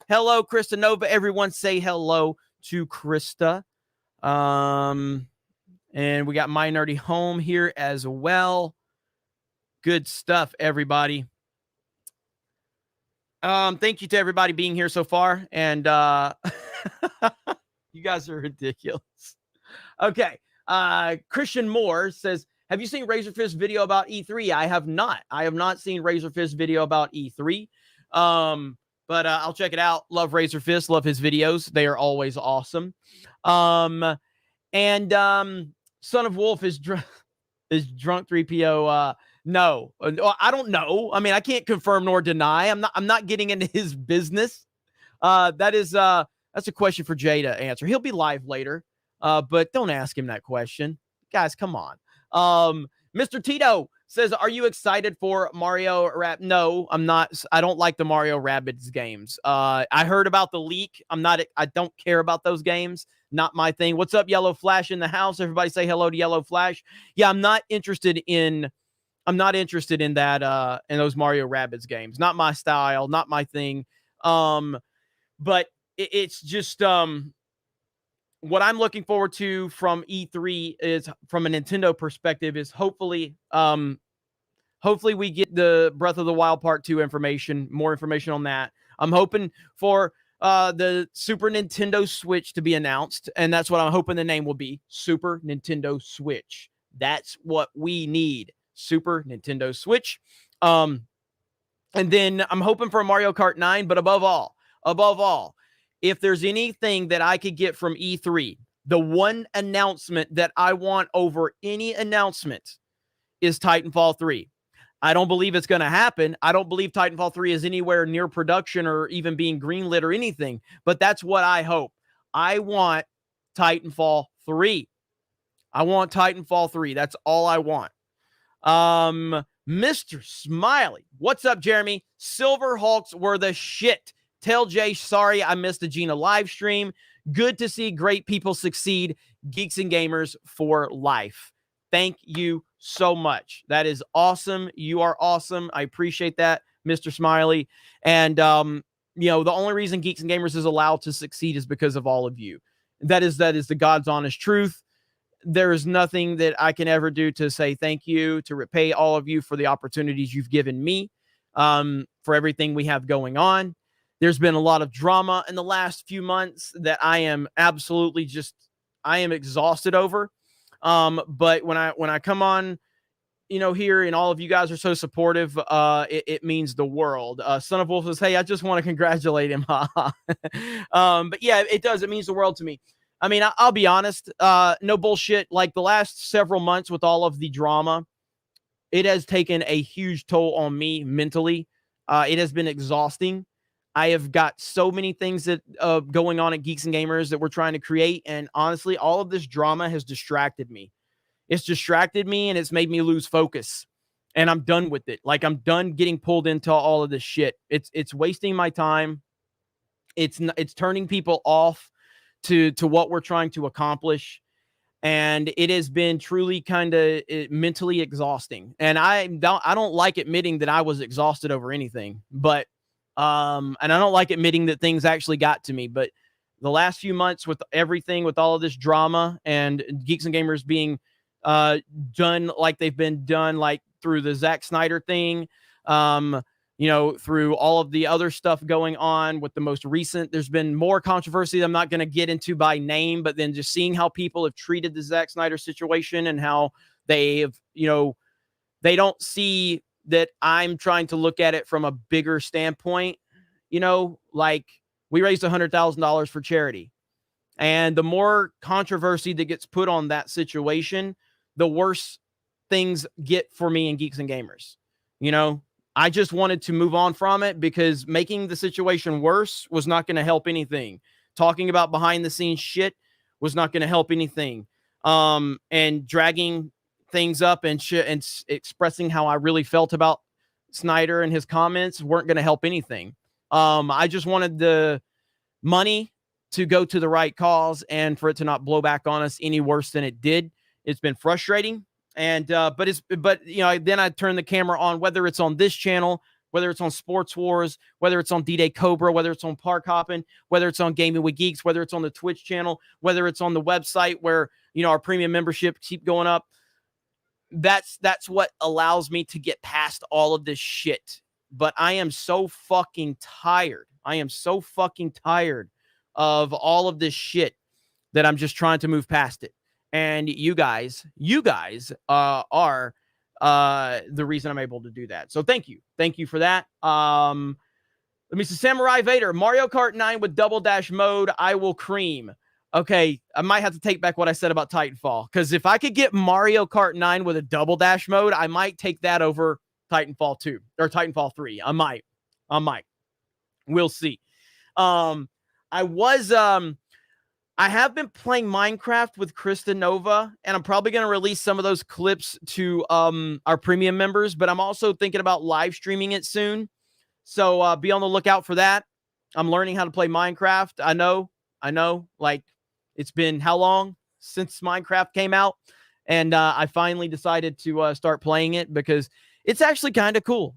Hello, Krista Nova. Everyone say hello to Krista. And we got My Nerdy Home here as well. Good stuff, everybody. Thank you to everybody being here so far. And you guys are ridiculous. Okay. Christian Moore says, have you seen Razorfist video about E3? I have not. I have not seen Razorfist video about E3. But I'll check it out. Love Razorfist. Love his videos. They are always awesome. And Son of Wolf is drunk 3PO. No, I don't know. I mean, I can't confirm nor deny. I'm not getting into his business. That's a question for Jay to answer. He'll be live later. But don't ask him that question. Guys, come on. Mr. Tito says, are you excited for Mario Rap? No, I'm not. I don't like the Mario Rabbids games. I heard about the leak. I don't care about those games. Not my thing. What's up, Yellow Flash in the house? Everybody say hello to Yellow Flash. Yeah, I'm not interested in that, in those Mario Rabbids games. Not my style, not my thing. But it's just, what I'm looking forward to from E3 is, from a Nintendo perspective, is hopefully we get the Breath of the Wild Part 2 information, more information on that. I'm hoping for the Super Nintendo Switch to be announced, and that's what I'm hoping the name will be, Super Nintendo Switch. That's what we need, Super Nintendo Switch. And then I'm hoping for a Mario Kart 9, but above all, if there's anything that I could get from E3, the one announcement that I want over any announcement is Titanfall 3. I don't believe it's going to happen. I don't believe Titanfall 3 is anywhere near production or even being greenlit or anything, but that's what I hope. I want Titanfall 3. I want Titanfall 3. That's all I want. Mr. Smiley. What's up, Jeremy? Silver Hulks were the shit. Tell Jay, sorry I missed the Gina live stream. Good to see great people succeed. Geeks and Gamers for life. Thank you so much. That is awesome. You are awesome. I appreciate that, Mr. Smiley. And, the only reason Geeks and Gamers is allowed to succeed is because of all of you. That is the God's honest truth. There is nothing that I can ever do to say thank you, to repay all of you for the opportunities you've given me, for everything we have going on. There's been a lot of drama in the last few months that I am absolutely I am exhausted over. But when I come on, here, and all of you guys are so supportive, it means the world. Son of Wolf says, hey, I just want to congratulate him. But yeah, it does. It means the world to me. I mean, I'll be honest, no bullshit. Like the last several months with all of the drama, it has taken a huge toll on me mentally. It has been exhausting. I have got so many things that going on at Geeks and Gamers that we're trying to create. And honestly, all of this drama has distracted me. It's distracted me and it's made me lose focus. And I'm done with it. Like, I'm done getting pulled into all of this shit. It's wasting my time. It's turning people off to what we're trying to accomplish. and it has been truly kind of mentally exhausting. And I don't like admitting that I was exhausted over anything, but and I don't like admitting that things actually got to me. But the last few months with everything, with all of this drama and Geeks and Gamers being done like they've been done, like through the Zack Snyder thing, through all of the other stuff going on with the most recent, there's been more controversy that I'm not going to get into by name, but then just seeing how people have treated the Zack Snyder situation and how they've, they don't see that I'm trying to look at it from a bigger standpoint, like we raised $100,000 for charity. And the more controversy that gets put on that situation, the worse things get for me and Geeks and Gamers. I just wanted to move on from it because making the situation worse was not going to help anything. Talking about behind the scenes shit was not going to help anything. And dragging things up and shit and expressing how I really felt about Snyder and his comments weren't going to help anything. I just wanted the money to go to the right cause and for it to not blow back on us any worse than it did. It's been frustrating. And, then I turn the camera on, whether it's on this channel, whether it's on Sports Wars, whether it's on D-Day Cobra, whether it's on Park Hopping, whether it's on Gaming with Geeks, whether it's on the Twitch channel, whether it's on the website where, our premium membership keep going up. That's what allows me to get past all of this shit. But I am so fucking tired. I am so fucking tired of all of this shit that I'm just trying to move past it. And you guys are the reason I'm able to do that. So thank you for that. Let me see. Samurai Vader, Mario Kart 9 with double dash mode, I will cream. Okay, I might have to take back what I said about Titanfall, because if I could get Mario Kart 9 with a double dash mode, I might take that over Titanfall 2 or Titanfall 3. I might. We'll see. I have been playing Minecraft with Krista Nova, and I'm probably going to release some of those clips to our premium members, but I'm also thinking about live streaming it soon. So be on the lookout for that. I'm learning how to play Minecraft. I know, like it's been how long since Minecraft came out? And I finally decided to start playing it because it's actually kind of cool.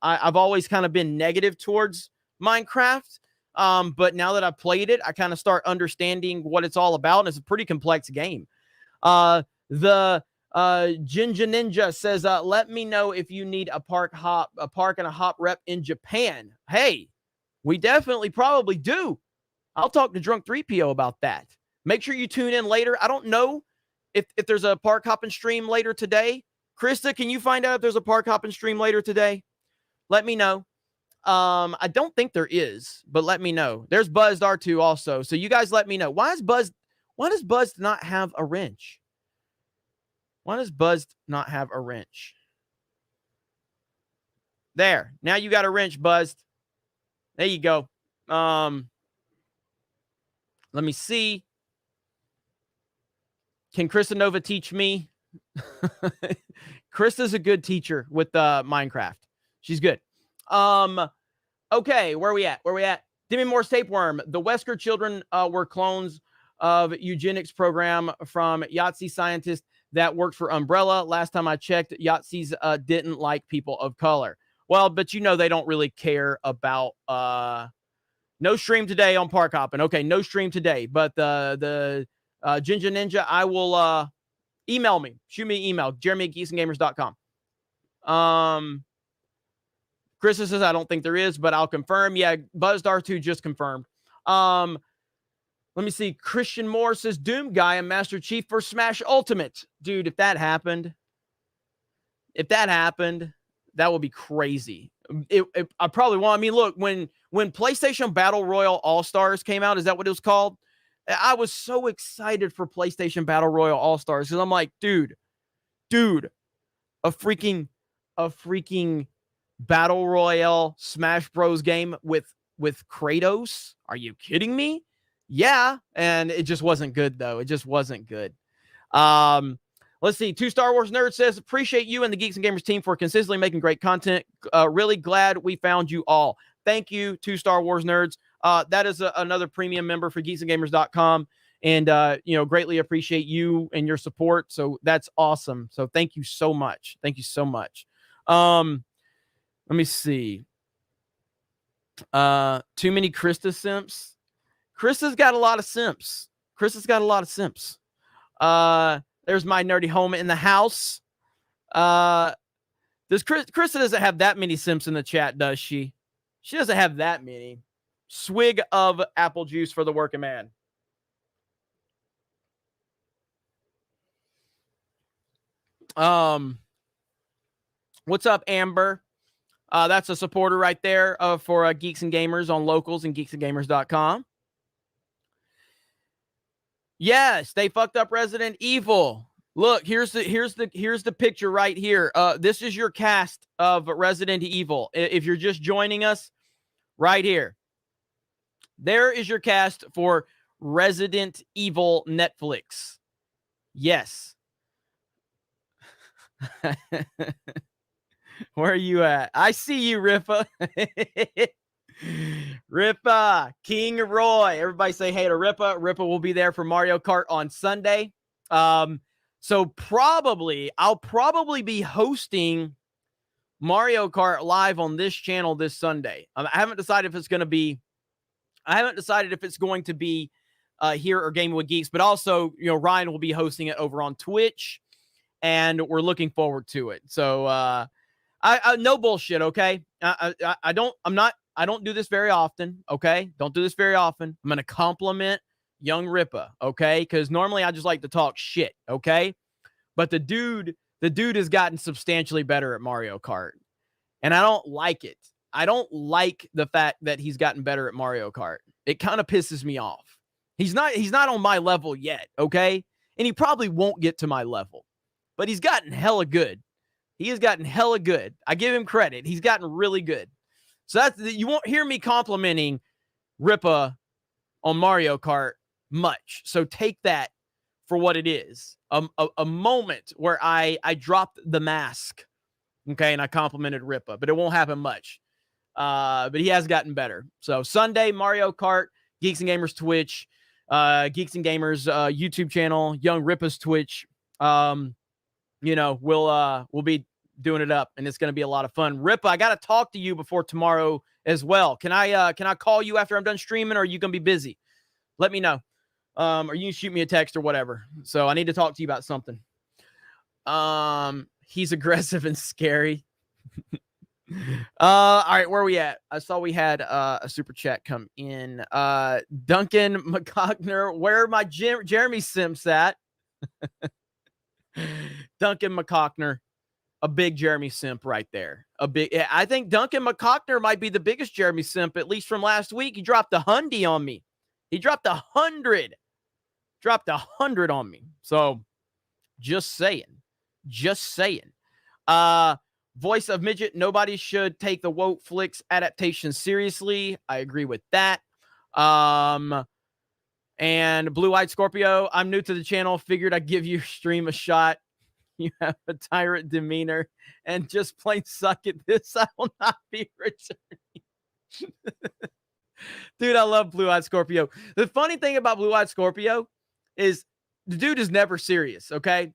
I've always kind of been negative towards Minecraft. But now that I've played it, I kind of start understanding what it's all about. And it's a pretty complex game. The Jinja Ninja says, let me know if you need a park and a hop rep in Japan. Hey, we definitely probably do. I'll talk to Drunk 3PO about that. Make sure you tune in later. I don't know if there's a park hopping stream later today. Krista, can you find out if there's a park hopping stream later today? Let me know. I don't think there is, but let me know. There's Buzzed R2 also. So you guys let me know. Why does Buzzed not have a wrench? Why does Buzzed not have a wrench? There. Now you got a wrench, Buzzed. There you go. Let me see. Can Krista Nova teach me? Krista's a good teacher with Minecraft. She's good. Okay, where are we at? Demi Moore's Tapeworm. The Wesker children were clones of eugenics program from Yahtzee scientists that worked for Umbrella. Last time I checked, Yahtzees didn't like people of color. Well, but they don't really care about no stream today on Park Hopping. Okay, no stream today. But the Jinja Ninja, I will email me. Shoot me an email, jeremy@geeksandgamers.com. Chris says, I don't think there is, but I'll confirm. Yeah, Buzzed R2 just confirmed. Let me see. Christian Moore says, Doom Guy and Master Chief for Smash Ultimate. Dude, if that happened, that would be crazy. I probably won't. I mean, look, when PlayStation Battle Royale All-Stars came out, is that what it was called? I was so excited for PlayStation Battle Royale All-Stars because I'm like, dude, a freaking Battle Royale Smash Bros game with Kratos? Are you kidding me? Yeah, and it just wasn't good though. It just wasn't good. Let's see. 2 Star Wars Nerd says, appreciate you and the Geeks and Gamers team for consistently making great content. Really glad we found you all. Thank you, 2 Star Wars Nerds. That is another premium member for geeksandgamers.com. and greatly appreciate you and your support. So that's awesome. So thank you so much. Thank you so much. Let me see. Too many Krista simps. Krista's got a lot of simps. Krista's got a lot of simps. There's my nerdy home in the house. Krista doesn't have that many simps in the chat, does she? She doesn't have that many. Swig of apple juice for the working man. What's up, Amber? That's a supporter right there for Geeks and Gamers on Locals and geeksandgamers.com. Yes, they fucked up Resident Evil. Look, here's the picture right here. This is your cast of Resident Evil. If you're just joining us, right here. There is your cast for Resident Evil Netflix. Yes. Where are you at? I see you, Rippa. Rippa, King Roy. Everybody say hey to Rippa. Rippa will be there for Mario Kart on Sunday. So I'll probably be hosting Mario Kart live on this channel this Sunday. I haven't decided if it's going to be here or Gaming with Geeks, but also, Ryan will be hosting it over on Twitch, and we're looking forward to it. So, I no bullshit. Okay. I don't do this very often. Okay. Don't do this very often. I'm going to compliment young Rippa. Okay. Because normally I just like to talk shit. Okay. But the dude has gotten substantially better at Mario Kart, and I don't like it. I don't like the fact that he's gotten better at Mario Kart. It kind of pisses me off. He's not on my level yet. Okay. And he probably won't get to my level, but he's gotten hella good. He has gotten hella good. I give him credit. He's gotten really good. So you won't hear me complimenting Rippa on Mario Kart much. So take that for what it is. A moment where I dropped the mask. Okay. And I complimented Rippa, but it won't happen much. But he has gotten better. So Sunday, Mario Kart, Geeks and Gamers Twitch, Geeks and Gamers YouTube channel, Young Rippa's Twitch. We'll be doing it up, and it's going to be a lot of fun. Rippa, I got to talk to you before tomorrow as well. Can I call you after I'm done streaming, or are you going to be busy? Let me know. Or you can shoot me a text or whatever. So I need to talk to you about something. He's aggressive and scary. All right, where are we at? I saw we had a super chat come in. Duncan McCockner, where are my Jeremy Simps at? Duncan McCockner, a big Jeremy Simp right there. I think Duncan McCockner might be the biggest Jeremy Simp, at least from last week. He dropped $100 on me. He dropped 100. Dropped 100 on me. So just saying. Voice of Midget, nobody should take the woke flicks adaptation seriously. I agree with that. And Blue-Eyed Scorpio, I'm new to the channel. Figured I'd give your stream a shot. You have a tyrant demeanor and just plain suck at this. I will not be returning. Dude, I love Blue-Eyed Scorpio. The funny thing about Blue-Eyed Scorpio is the dude is never serious, okay?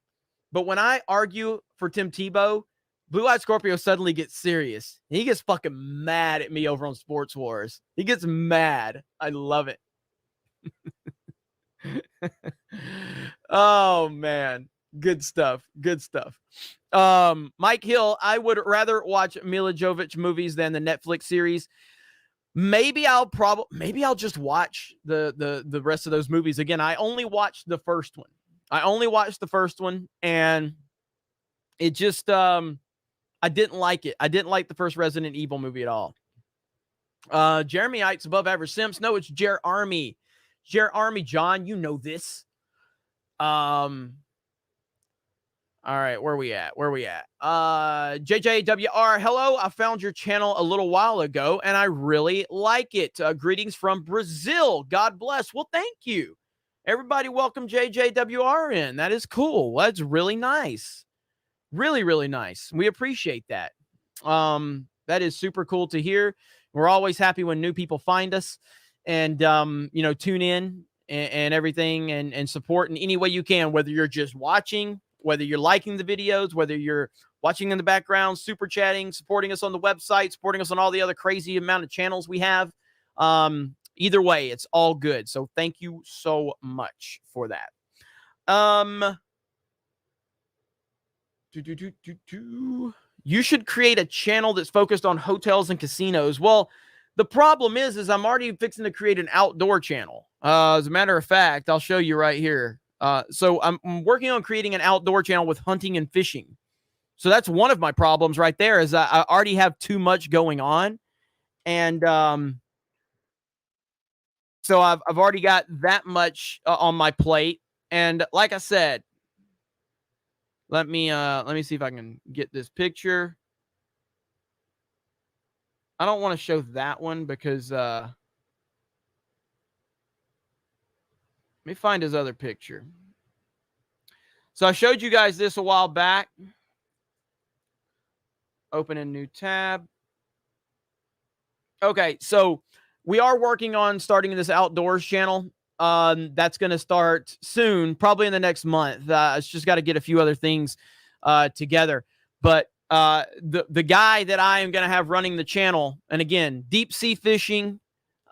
But when I argue for Tim Tebow, Blue-Eyed Scorpio suddenly gets serious. He gets fucking mad at me over on Sports Wars. He gets mad. I love it. Oh, man. Good stuff. Mike Hill, I would rather watch Mila Jovovich movies than the Netflix series. Maybe I'll just watch the rest of those movies again. I only watched the first one. And it just I didn't like it. I didn't like the first Resident Evil movie at all. Jeremy Ite's above average Sims. No, it's Jer Army. Jer Army, John, you know this. All right, where we at? JJWR, hello. I found your channel a little while ago, and I really like it. Greetings from Brazil. God bless. Well, thank you. Everybody welcome JJWR in. That is cool. That's really nice. Really, really nice. We appreciate that. That is super cool to hear. We're always happy when new people find us and, tune in and everything, and support in any way you can, whether you're just watching, whether you're liking the videos, whether you're watching in the background, super chatting, supporting us on the website, supporting us on all the other crazy amount of channels we have. Either way, it's all good. So thank you so much for that. You should create a channel that's focused on hotels and casinos. Well, the problem is I'm already fixing to create an outdoor channel. As a matter of fact, I'll show you right here. So I'm working on creating an outdoor channel with hunting and fishing. So that's one of my problems right there, is I already have too much going on. And so I've already got that much on my plate. And like I said, let me see if I can get this picture. I don't want to show that one because let me find his other picture. So I showed you guys this a while back. Open a new tab. Okay, so we are working on starting this outdoors channel. That's going to start soon, probably in the next month. It's just got to get a few other things together. But the guy that I am going to have running the channel, and again, deep sea fishing.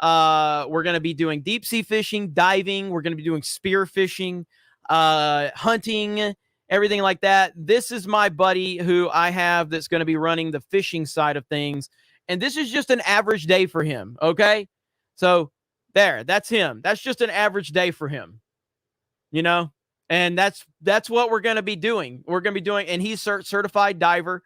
We're going to be doing deep sea fishing, diving. We're going to be doing spear fishing, hunting, everything like that. This is my buddy who I have that's going to be running the fishing side of things. And this is just an average day for him. Okay. So there, that's him. That's just an average day for him, you know? And that's what we're going to be doing. We're going to be doing, and he's certified diver.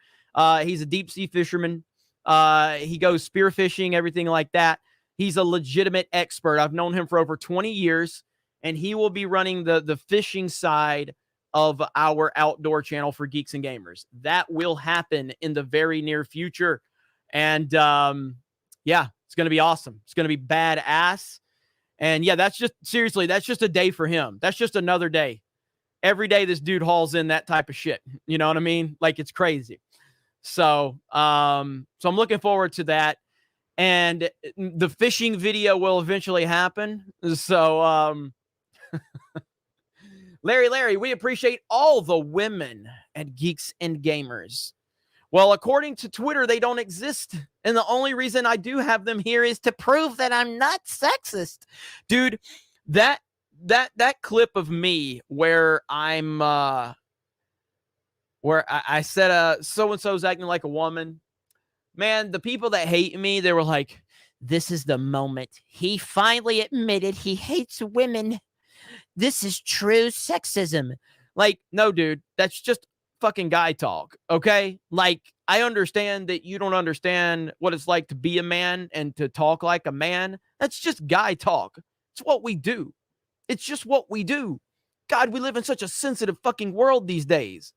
He's a deep sea fisherman. He goes spear fishing, everything like that. He's a legitimate expert. I've known him for over 20 years, and he will be running the fishing side of our outdoor channel for Geeks and Gamers. That will happen in the very near future. And yeah, it's going to be awesome. It's going to be badass. And yeah, that's just, seriously, that's just a day for him. That's just another day. Every day this dude hauls in that type of shit. You know what I mean? Like, it's crazy. So I'm looking forward to that. And the fishing video will eventually happen. So Larry, we appreciate all the women at Geeks and Gamers. Well, according to Twitter, they don't exist. And the only reason I do have them here is to prove that I'm not sexist. Dude, that clip of me where I'm where I said so-and-so's acting like a woman. Man, the people that hate me, they were like, this is the moment he finally admitted he hates women. This is true sexism. Like, no, dude, that's just fucking guy talk, okay? Like, I understand that you don't understand what it's like to be a man and to talk like a man. That's just guy talk. It's what we do. It's just what we do. God, we live in such a sensitive fucking world these days.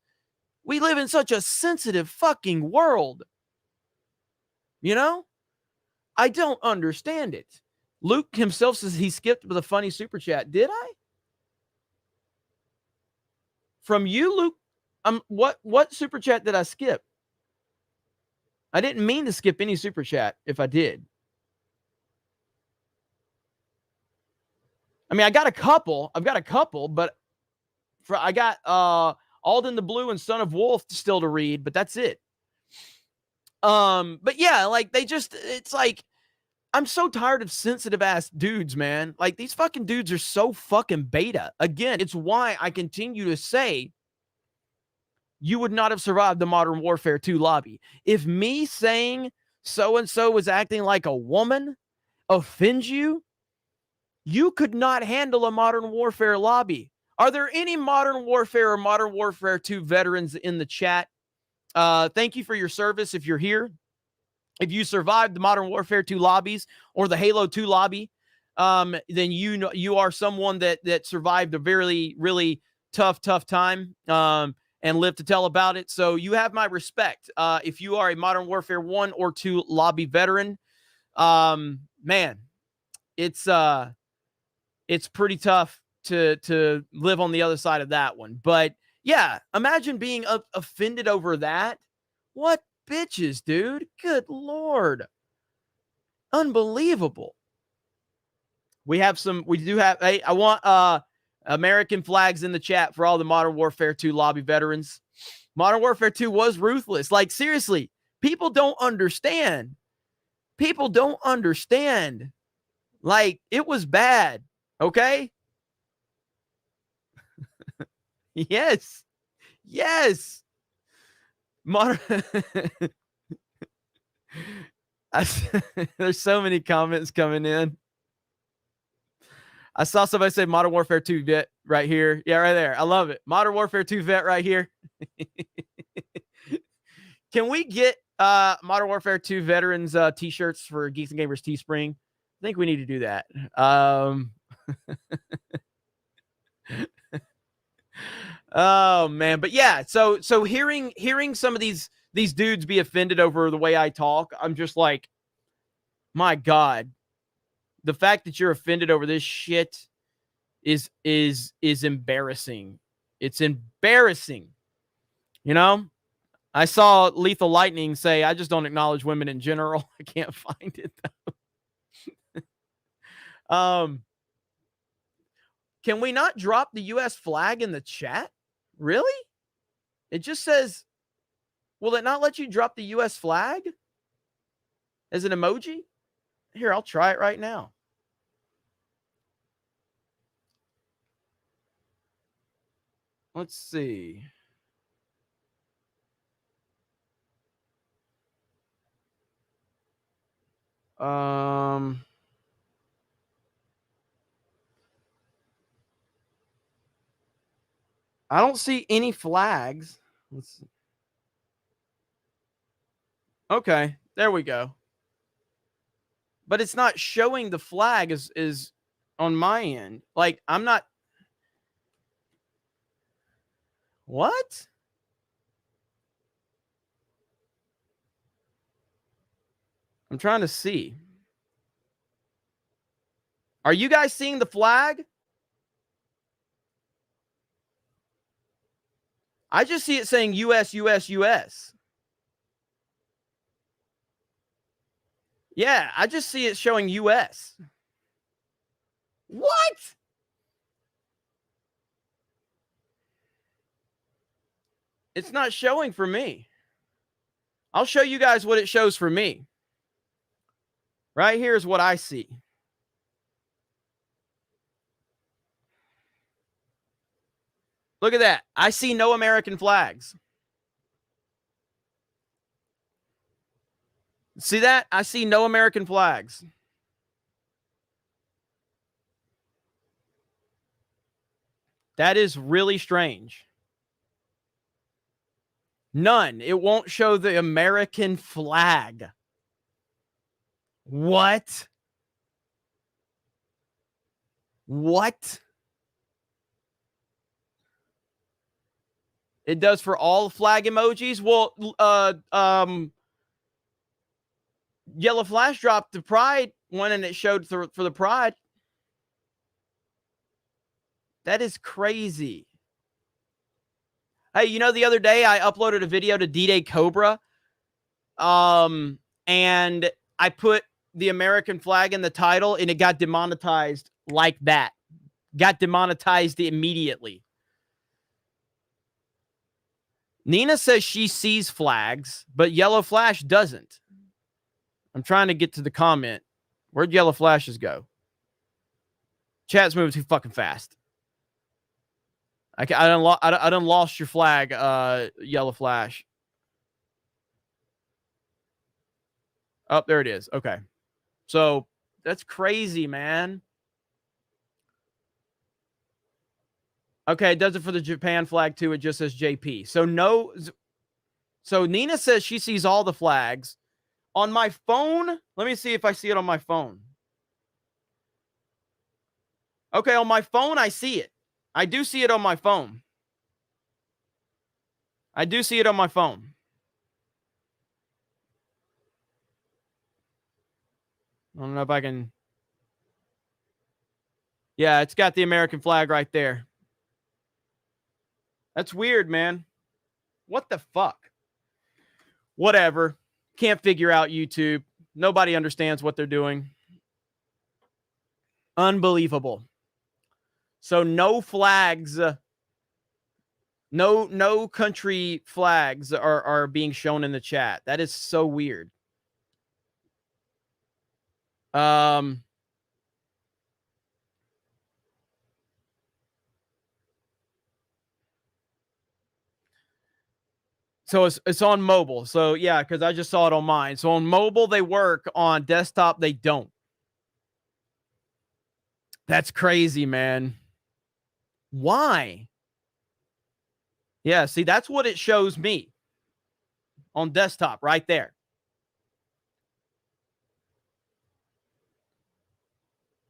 We live in such a sensitive fucking world. You know? I don't understand it. Luke himself says he skipped with a funny super chat. Did I? From you, Luke? What super chat did I skip? I didn't mean to skip any super chat if I did. I mean, I've got a couple, but I got Alden the Blue and Son of Wolf still to read, but that's it. But yeah, like it's like, I'm so tired of sensitive ass dudes, man. Like, these fucking dudes are so fucking beta. Again, it's why I continue to say you would not have survived the Modern Warfare 2 lobby. If me saying so-and-so was acting like a woman offends you, you could not handle a Modern Warfare lobby. Are there any Modern Warfare or Modern Warfare 2 veterans in the chat? Thank you for your service if you're here. If you survived the Modern Warfare 2 lobbies or the Halo 2 lobby, then you know you are someone that survived a very, really tough time and lived to tell about it. So you have my respect. If you are a Modern Warfare 1 or 2 lobby veteran, man, it's pretty tough to live on the other side of that one. But yeah, imagine being offended over that. What bitches, dude? Good Lord. Unbelievable. We do have, hey, I want American flags in the chat for all the Modern Warfare 2 lobby veterans. Modern Warfare 2 was ruthless. Like, seriously, people don't understand. People don't understand. Like, it was bad. Okay? Yes. Yes. Modern. There's so many comments coming in. I saw somebody say Modern Warfare 2 vet right here. Yeah, right there. I love it. Modern Warfare 2 vet right here. Can we get Modern Warfare 2 veterans t-shirts for Geeks and Gamers Teespring? I think we need to do that. Oh man, but yeah, so hearing some of these dudes be offended over the way I talk, I'm just like, my God, the fact that you're offended over this shit is embarrassing. It's embarrassing. You know? I saw Lethal Lightning say, I just don't acknowledge women in general. I can't find it though. Can we not drop the US flag in the chat? Really? It just says, will it not let you drop the US flag as an emoji? Here, I'll try it right now. Let's see. I don't see any flags. Let's see. Okay, there we go. But it's not showing the flag is on my end. Like, I'm not. What? I'm trying to see. Are you guys seeing the flag? I just see it saying US, US, US. Yeah, I just see it showing US. What? It's not showing for me. I'll show you guys what it shows for me. Right here is what I see. Look at that. I see no American flags. See that? I see no American flags. That is really strange. None. It won't show the American flag. What? What? It does for all flag emojis? Well, Yellow Flash dropped the Pride one and it showed for the Pride. That is crazy. Hey, you know, the other day I uploaded a video to D-Day Cobra. And I put the American flag in the title and it got demonetized like that. Got demonetized immediately. Nina says she sees flags, but Yellow Flash doesn't. I'm trying to get to the comment. Where'd Yellow Flashes go? Chat's moving too fucking fast. I done lost your flag, Yellow Flash. Oh, there it is. Okay. So that's crazy, man. Okay, it does it for the Japan flag too. It just says JP. So no. So Nina says she sees all the flags. On my phone, let me see if I see it on my phone. Okay, on my phone, I see it. I do see it on my phone. I do see it on my phone. I don't know if I can. Yeah, it's got the American flag right there. That's weird, man. What the fuck? Whatever. Can't figure out YouTube. Nobody understands what they're doing. Unbelievable. So no flags, no country flags are being shown in the chat. That is so weird. So it's on mobile. So yeah, because I just saw it on mine. So on mobile they work, on desktop they don't. That's crazy, man. Why? Yeah, see, that's what it shows me on desktop right there.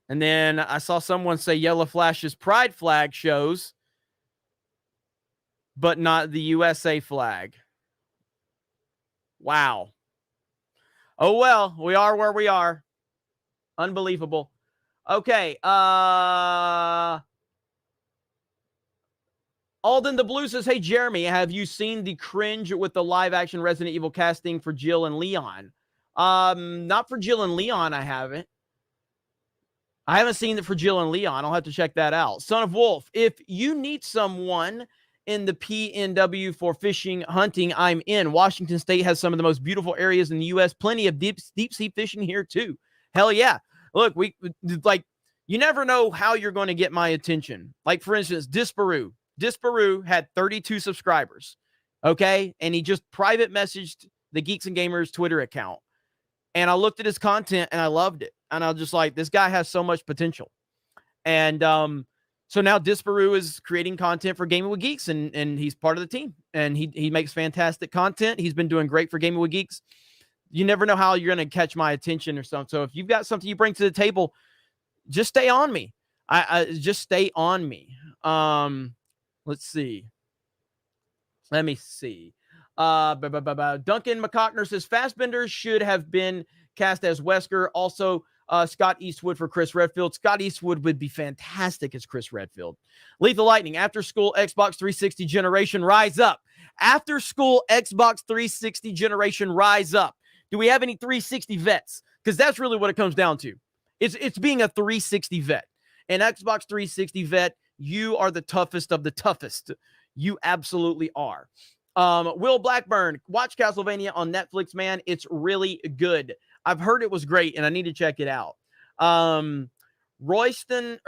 And then I saw someone say Yellow Flash's pride flag shows, but not the USA flag. Wow. Oh, well, we are where we are. Unbelievable. Okay. Alden the Blue says, hey, Jeremy, have you seen the cringe with the live action Resident Evil casting for Jill and Leon? Not for Jill and Leon, I haven't. I haven't seen it for Jill and Leon. I'll have to check that out. Son of Wolf, if you need someone in the PNW for fishing, hunting, I'm in. Washington State has some of the most beautiful areas in the U.S. Plenty of deep sea fishing here, too. Hell yeah. Look, you never know how you're going to get my attention. Like, for instance, Disparu. Disparu had 32 subscribers, okay? And he just private messaged the Geeks and Gamers Twitter account. And I looked at his content, and I loved it. And I was just like, this guy has so much potential. And so now Disparu is creating content for Gaming with Geeks, and he's part of the team. And he makes fantastic content. He's been doing great for Gaming with Geeks. You never know how you're going to catch my attention or something. So if you've got something you bring to the table, just stay on me. I just stay on me. Let's see. Let me see. Duncan McCockner says Fassbender should have been cast as Wesker. Also, Scott Eastwood for Chris Redfield. Scott Eastwood would be fantastic as Chris Redfield. Lethal Lightning, after school Xbox 360 generation, rise up. After school Xbox 360 generation, rise up. Do we have any 360 vets? Because that's really what it comes down to. It's being a 360 vet. An Xbox 360 vet, you are the toughest of the toughest. You absolutely are. Will Blackburn, watch Castlevania on Netflix, man. It's really good. I've heard it was great, and I need to check it out. Royston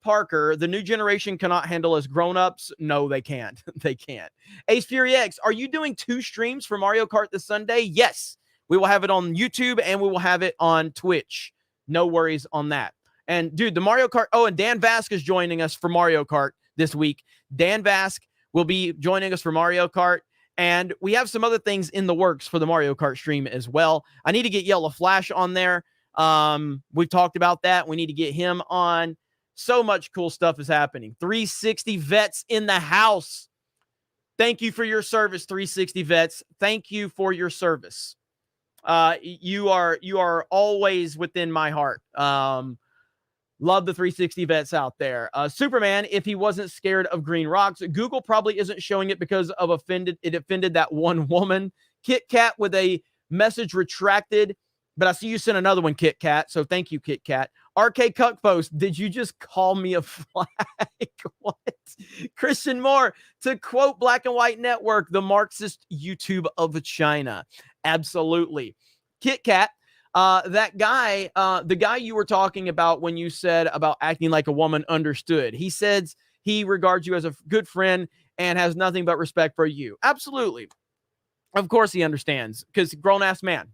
Parker, the new generation cannot handle as grown-ups. No, they can't. They can't. Ace Fury X, are you doing 2 streams for Mario Kart this Sunday? Yes. We will have it on YouTube, and we will have it on Twitch. No worries on that. And, dude, the Mario Kart... Oh, and Dan Vask is joining us for Mario Kart this week. Dan Vask will be joining us for Mario Kart. And we have some other things in the works for the Mario Kart stream as well. I need to get Yellow Flash on there. We've talked about that. We need to get him on. So much cool stuff is happening. 360 vets in the house. Thank you for your service, 360 vets. Thank you for your service. You are always within my heart. Love the 360 vets out there. Superman, if he wasn't scared of green rocks, Google probably isn't showing it because of it offended that one woman. Kit Kat with a message retracted, but I see you sent another one, Kit Kat. So thank you, Kit Kat. RK Cuckpost, did you just call me a flag? What? Christian Moore, to quote Black and White Network, the Marxist YouTube of China. Absolutely. Kit Kat. That guy, the guy you were talking about when you said about acting like a woman, understood. He says he regards you as a good friend and has nothing but respect for you. Absolutely. Of course he understands, because grown-ass man,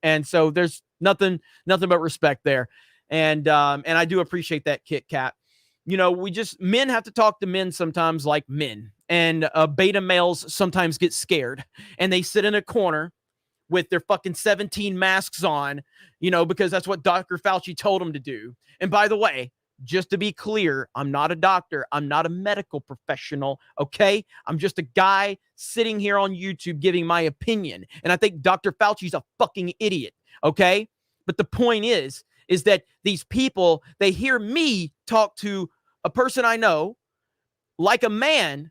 and so there's nothing but respect there. And I do appreciate that, Kit Kat. Men have to talk to men sometimes like men, and beta males sometimes get scared and they sit in a corner with their fucking 17 masks on, because that's what Dr. Fauci told them to do. And by the way, just to be clear, I'm not a doctor. I'm not a medical professional, okay? I'm just a guy sitting here on YouTube giving my opinion. And I think Dr. Fauci's a fucking idiot, okay? But the point is that these people, they hear me talk to a person I know like a man,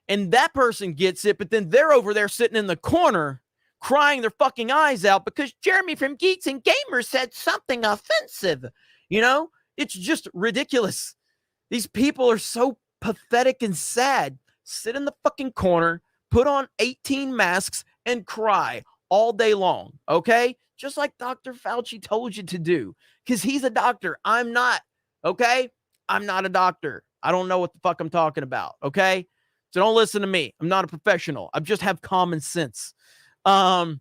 and that person gets it, but then they're over there sitting in the corner crying their fucking eyes out because Jeremy from Geeks and Gamers said something offensive. You know, it's just ridiculous. These people are so pathetic and sad. Sit in the fucking corner, put on 18 masks, and cry all day long, okay? Just like Dr. Fauci told you to do, because he's a doctor. I'm not, okay? I'm not a doctor. I don't know what the fuck I'm talking about, okay? So don't listen to me. I'm not a professional. I just have common sense. And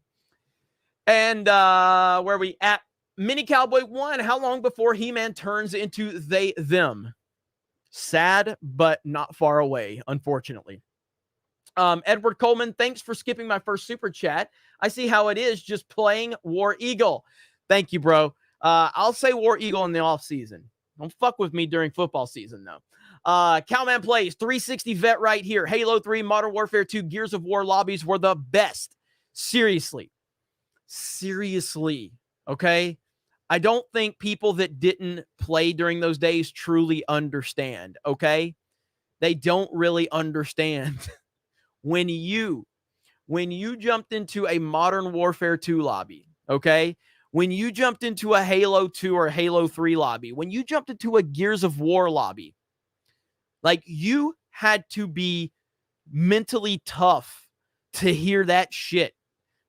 where are we at? Mini Cowboy 1, how long before He-Man turns into they, them? Sad, but not far away, unfortunately. Edward Coleman, thanks for skipping my first super chat. I see how it is just playing War Eagle. Thank you, bro. I'll say War Eagle in the off season. Don't fuck with me during football season, though. Cowman Plays, 360 vet right here. Halo 3, Modern Warfare 2, Gears of War lobbies were the best. Seriously. Okay? I don't think people that didn't play during those days truly understand, okay? They don't really understand. When you jumped into a Modern Warfare 2 lobby, okay? When you jumped into a Halo 2 or Halo 3 lobby, when you jumped into a Gears of War lobby, like, you had to be mentally tough to hear that shit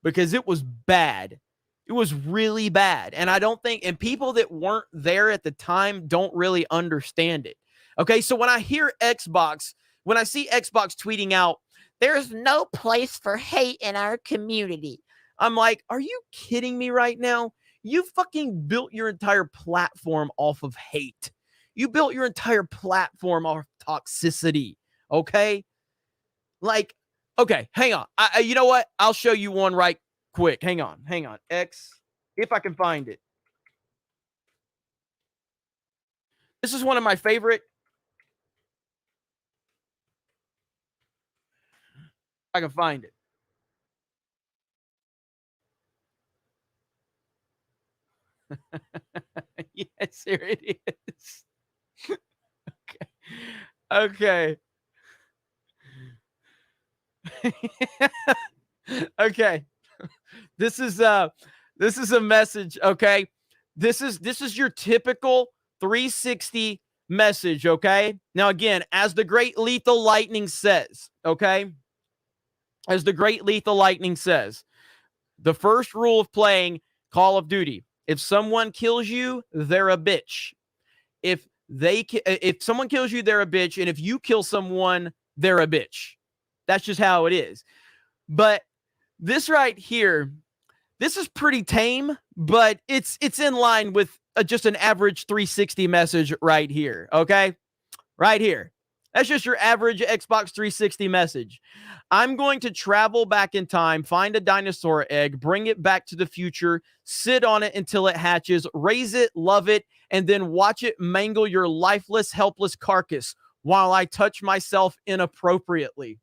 because it was bad. It was really bad. And I don't think, and people that weren't there at the time don't really understand it. Okay, so when I hear Xbox, when I see Xbox tweeting out, there's no place for hate in our community, I'm like, are you kidding me right now? You fucking built your entire platform off of hate. You built your entire platform off toxicity, okay? Like, okay, hang on. You know what? I'll show you one right quick. Hang on. X, if I can find it. This is one of my favorite. I can find it. Yes, here it is. Okay. Okay. This is a message, okay? This is your typical 360 message, okay? Now again, as the great Lethal Lightning says, okay? As the great Lethal Lightning says, the first rule of playing Call of Duty, if someone kills you, they're a bitch. If someone kills you, they're a bitch, and if you kill someone, they're a bitch. That's just how it is. But this right here, this is pretty tame, but it's in line with just an average 360 message right here, okay? Right here. That's just your average Xbox 360 message. I'm going to travel back in time, find a dinosaur egg, bring it back to the future, sit on it until it hatches, raise it, love it, and then watch it mangle your lifeless, helpless carcass while I touch myself inappropriately.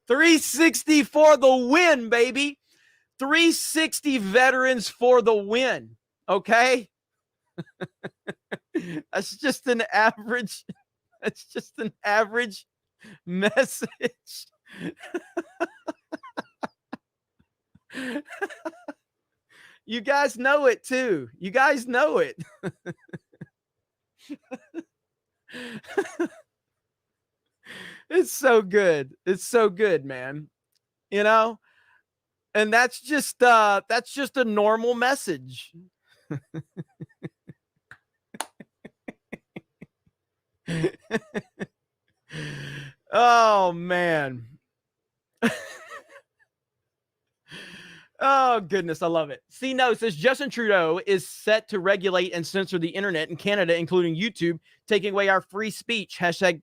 360 for the win, baby. 360 veterans for the win. Okay? That's just an average message. You guys know it too. You guys know it. It's so good. It's so good, man. You know? And that's just a normal message. Oh man. Oh goodness, I love it. See, no, it says Justin Trudeau is set to regulate and censor the internet in Canada, including YouTube, taking away our free speech. Hashtag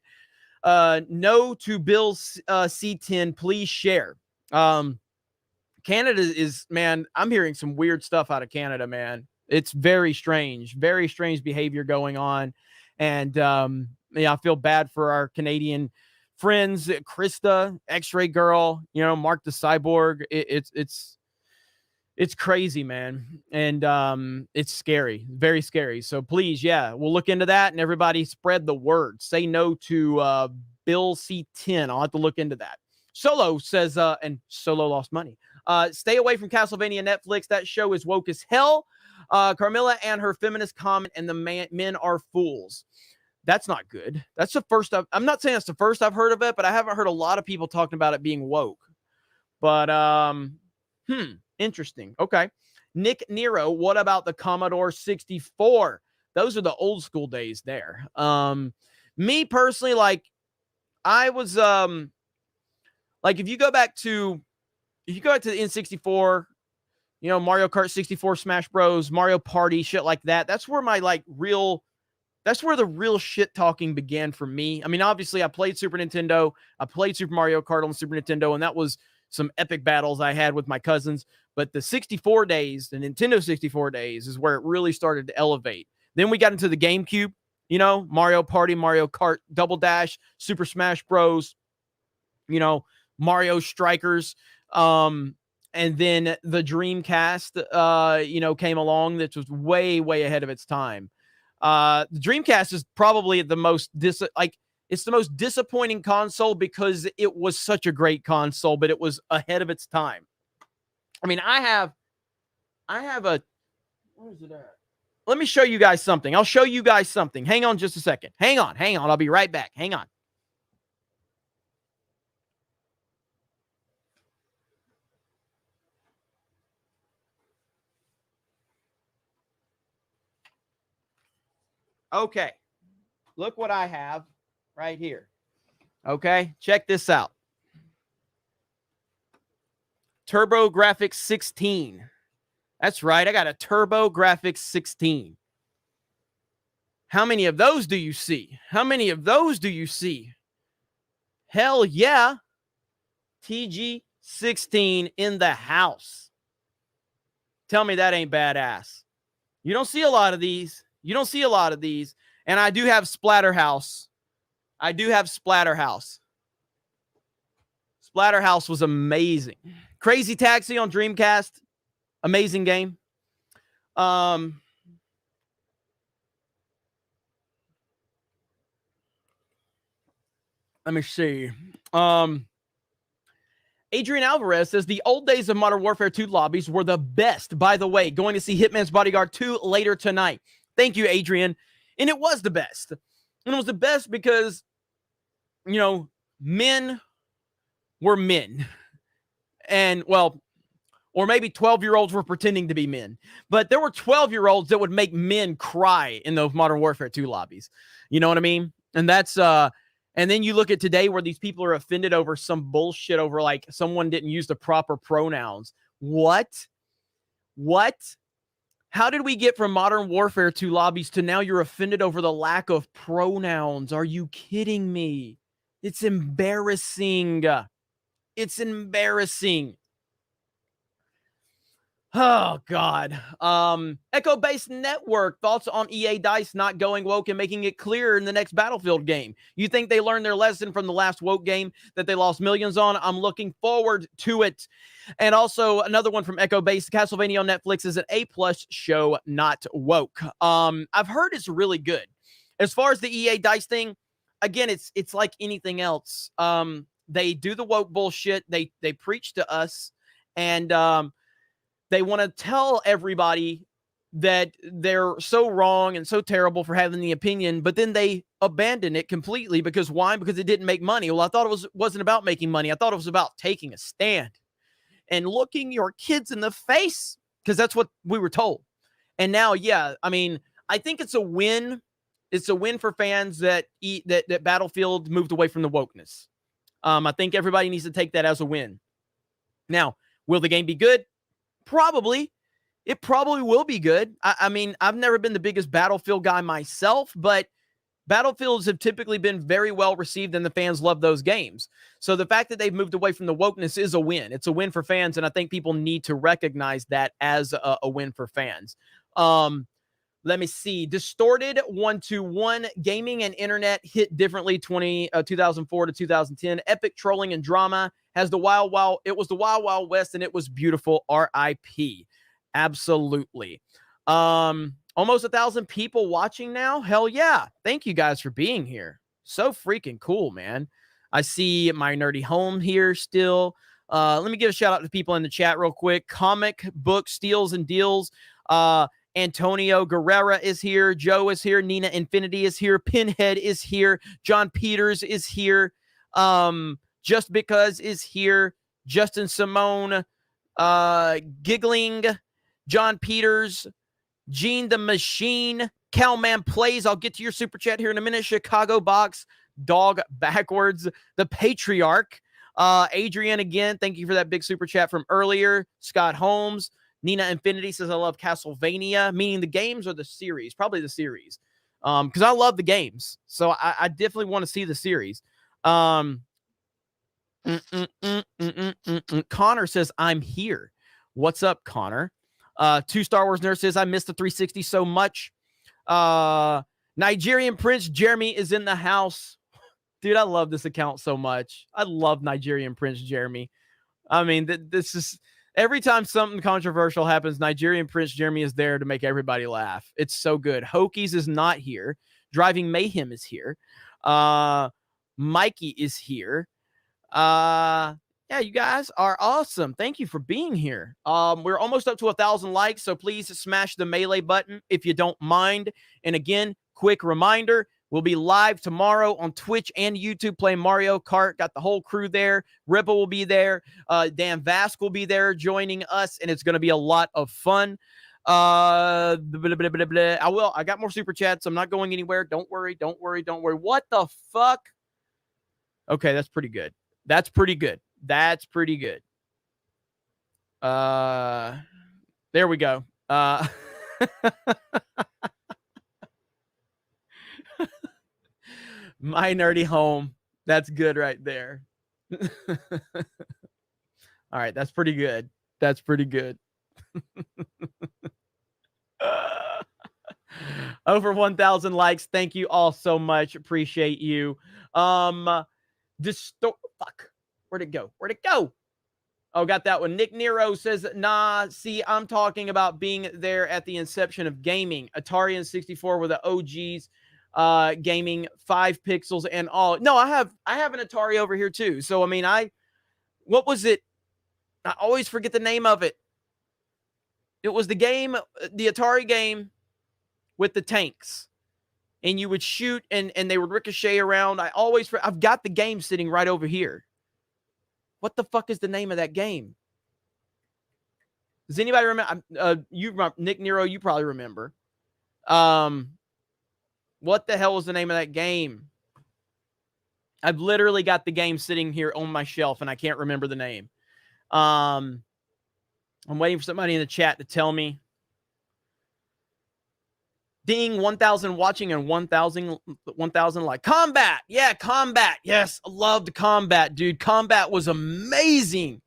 no to Bill C10. Please share. Canada is, man, I'm hearing some weird stuff out of Canada, man. It's very strange behavior going on. And yeah, I feel bad for our Canadian friends, Krista, X-Ray Girl, you know, Mark the Cyborg. It's crazy, man. And it's scary, very scary. So please, yeah, we'll look into that, and everybody spread the word. Say no to Bill C10. I'll have to look into that. Solo says, and Solo lost money. Stay away from Castlevania Netflix. That show is woke as hell. Carmilla and her feminist comment, and the men are fools. That's not good. That's the first. I'm not saying that's the first I've heard of it, but I haven't heard a lot of people talking about it being woke. But interesting. Okay. Nick Nero, what about the Commodore 64? Those are the old school days there. Me personally, like, I was like, if you go back to the N64, you know, Mario Kart 64, Smash Bros, Mario Party, shit like that. That's where the real shit talking began for me. I mean, obviously I played Super Nintendo. I played Super Mario Kart on Super Nintendo, and that was some epic battles I had with my cousins. But the 64 days, the Nintendo 64 days, is where it really started to elevate. Then we got into the GameCube, you know, Mario Party, Mario Kart, Double Dash, Super Smash Bros, you know, Mario Strikers. And then the Dreamcast, you know, came along, that was way, way ahead of its time. The Dreamcast is probably the most it's the most disappointing console because it was such a great console, but it was ahead of its time. I mean, I have a, where is it at? Let me show you guys something. I'll show you guys something. Hang on just a second. Hang on. I'll be right back. Hang on. Okay. Look what I have right here. Okay. Check this out. TurboGrafx 16. That's right. I got a TurboGrafx 16. How many of those do you see? Hell yeah. TG16 in the house. Tell me that ain't badass. You don't see a lot of these. And I do have Splatterhouse. Splatterhouse was amazing. Crazy Taxi on Dreamcast. Amazing game. Let me see. Adrian Alvarez says the old days of Modern Warfare 2 lobbies were the best. By the way, going to see Hitman's Bodyguard 2 later tonight. Thank you, Adrian. And it was the best. And it was the best because, you know, men were men. And, well, or maybe 12-year-olds were pretending to be men. But there were 12-year-olds that would make men cry in those Modern Warfare 2 lobbies. You know what I mean? And that's, and then you look at today where these people are offended over some bullshit over, like, someone didn't use the proper pronouns. What? How did we get from Modern Warfare 2 lobbies to now you're offended over the lack of pronouns? Are you kidding me? It's embarrassing. Oh, God. Echo-based network. Thoughts on EA DICE not going woke and making it clearer in the next Battlefield game? You think they learned their lesson from the last woke game that they lost millions on? I'm looking forward to it. And also another one from Echo-based. Castlevania on Netflix is an A+ show, not woke. I've heard it's really good. As far as the EA DICE thing, again, it's like anything else. They do the woke bullshit. They preach to us, and they want to tell everybody that they're so wrong and so terrible for having the opinion, but then they abandon it completely. Because why? Because it didn't make money. Well, I thought it wasn't about making money. I thought it was about taking a stand and looking your kids in the face, because that's what we were told. And now, yeah, I mean, I think it's a win. It's a win for fans that Battlefield moved away from the wokeness. I think everybody needs to take that as a win. Now, will the game be good? Probably. It probably will be good. I mean, I've never been the biggest Battlefield guy myself, but Battlefields have typically been very well received and the fans love those games. So the fact that they've moved away from the wokeness is a win. It's a win for fans, and I think people need to recognize that as a win for fans. Let me see. Distorted 121 gaming and internet hit differently 2004 to 2010. Epic trolling and drama has it was the Wild Wild West, and it was beautiful. RIP. Absolutely. Almost 1,000 people watching now. Hell yeah. Thank you guys for being here. So freaking cool, man. I see my nerdy home here still. Let me give a shout out to people in the chat real quick. Comic Book Steals and Deals. Antonio Guerrera is here. Joe is here. Nina Infinity is here. Pinhead is here. John Peters is here. Just Because is here. Justin Simone. Giggling. John Peters. Gene the Machine. Cowman Plays. I'll get to your super chat here in a minute. Chicago Box. Dog Backwards. The Patriarch. Adrian again. Thank you for that big super chat from earlier. Scott Holmes. Nina Infinity says, I love Castlevania, meaning the games or the series, probably the series. Because I love the games. So I definitely want to see the series. Connor says, I'm here. What's up, Connor? Two Star Wars Nurse says, I missed the 360 so much. Nigerian Prince Jeremy is in the house. Dude, I love this account so much. I love Nigerian Prince Jeremy. I mean, this is... Every time something controversial happens, Nigerian Prince Jeremy is there to make everybody laugh. It's so good. Hokies is not here. Driving Mayhem is here. Mikey is here. Yeah, you guys are awesome. Thank you for being here. We're almost up to 1,000 likes, so please smash the melee button if you don't mind. And again, quick reminder, we'll be live tomorrow on Twitch and YouTube playing Mario Kart. Got the whole crew there. Ripple will be there. Dan Vask will be there joining us, and it's going to be a lot of fun. I got more super chats. I'm not going anywhere. Don't worry. What the fuck? Okay, that's pretty good. That's pretty good. There we go. My nerdy home. That's good right there. All right, that's pretty good. Over 1,000 likes. Thank you all so much. Appreciate you. Fuck. Where'd it go? Oh, got that one. Nick Nero says, nah, see, I'm talking about being there at the inception of gaming. Atari and 64 were the OGs. Gaming, 5 pixels and all. No, I have an Atari over here too. So I mean, what was it? I always forget the name of it. It was the game, the Atari game with the tanks, and you would shoot and they would ricochet around. I've got the game sitting right over here. What the fuck is the name of that game? Does anybody remember? Nick Nero, you probably remember. What the hell was the name of that game? I've literally got the game sitting here on my shelf, and I can't remember the name. I'm waiting for somebody in the chat to tell me. Ding, 1,000 watching and 1,000 like. Combat. Yeah, Combat. Yes, I loved Combat, dude. Combat was amazing.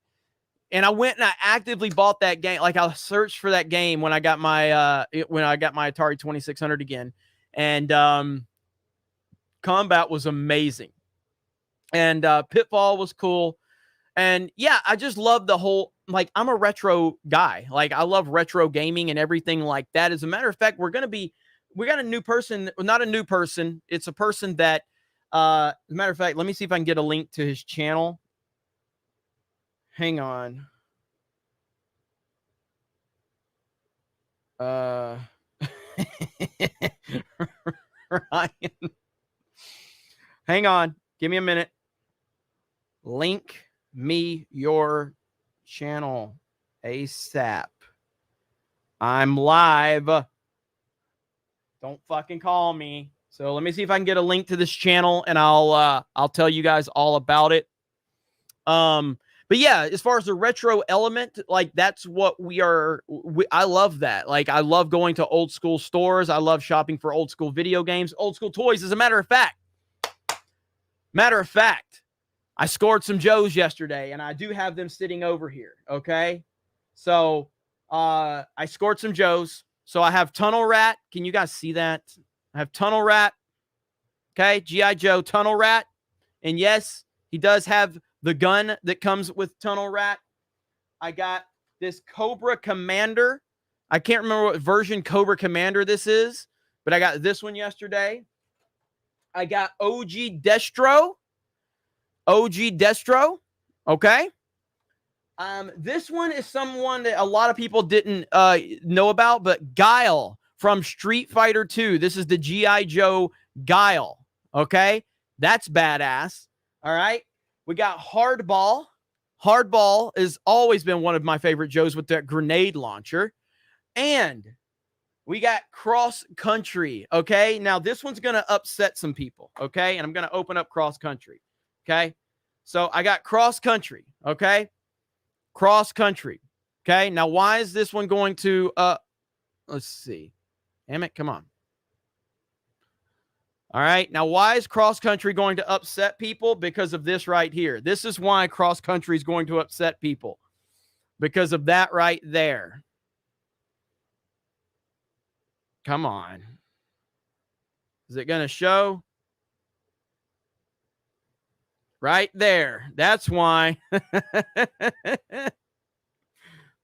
And I went and I actively bought that game. Like, I searched for that game when I got my Atari 2600 again. And Combat was amazing. And Pitfall was cool. And yeah, I just love the whole, like, I'm a retro guy. Like, I love retro gaming and everything like that. As a matter of fact, we got a new person, not a new person. It's a person that, as a matter of fact, let me see if I can get a link to his channel. Hang on. Ryan. Hang on. Give me a minute. Link me your channel ASAP. I'm live. Don't fucking call me. So let me see if I can get a link to this channel, and I'll tell you guys all about it. But yeah, as far as the retro element, like, that's what I love that. Like, I love going to old school stores. I love shopping for old school video games, old school toys. As a matter of fact, I scored some Joes yesterday, and I do have them sitting over here. Okay. So, I scored some Joes. So I have Tunnel Rat. Can you guys see that? I have Tunnel Rat. Okay. G.I. Joe Tunnel Rat. And yes, he does have the gun that comes with Tunnel Rat. I got this Cobra Commander. I can't remember what version Cobra Commander this is, but I got this one yesterday. I got OG Destro. Okay. This one is someone that a lot of people didn't know about, but Guile from Street Fighter 2. This is the G.I. Joe Guile. Okay, that's badass. All right, we got Hardball. Hardball has always been one of my favorite Joes with that grenade launcher. And we got Cross Country. Okay, now this one's going to upset some people. Okay, and I'm going to open up Cross Country. Okay, so I got Cross Country. Okay, Cross Country. Okay, now why is this one going to, let's see. Damn it, come on. All right, now why is Cross Country going to upset people? Because of this right here. This is why Cross Country is going to upset people. Because of that right there. Come on. Is it going to show? Right there. That's why.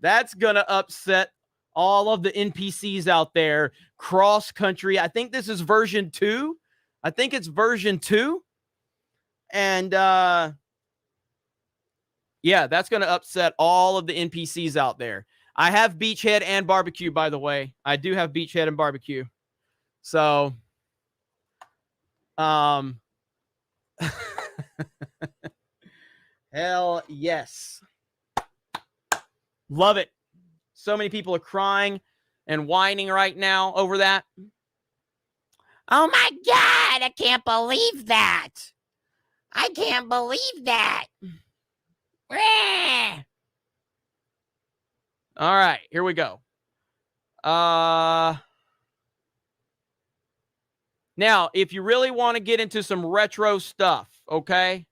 That's going to upset all of the NPCs out there. Cross Country. I think this is version 2. I think it's version 2. And yeah, that's going to upset all of the NPCs out there. I have Beachhead and Barbecue, by the way. I do have Beachhead and Barbecue. So, hell yes. Love it. So many people are crying and whining right now over that. Oh my God, I can't believe that. I can't believe that. All right, here we go. Now, if you really want to get into some retro stuff, okay?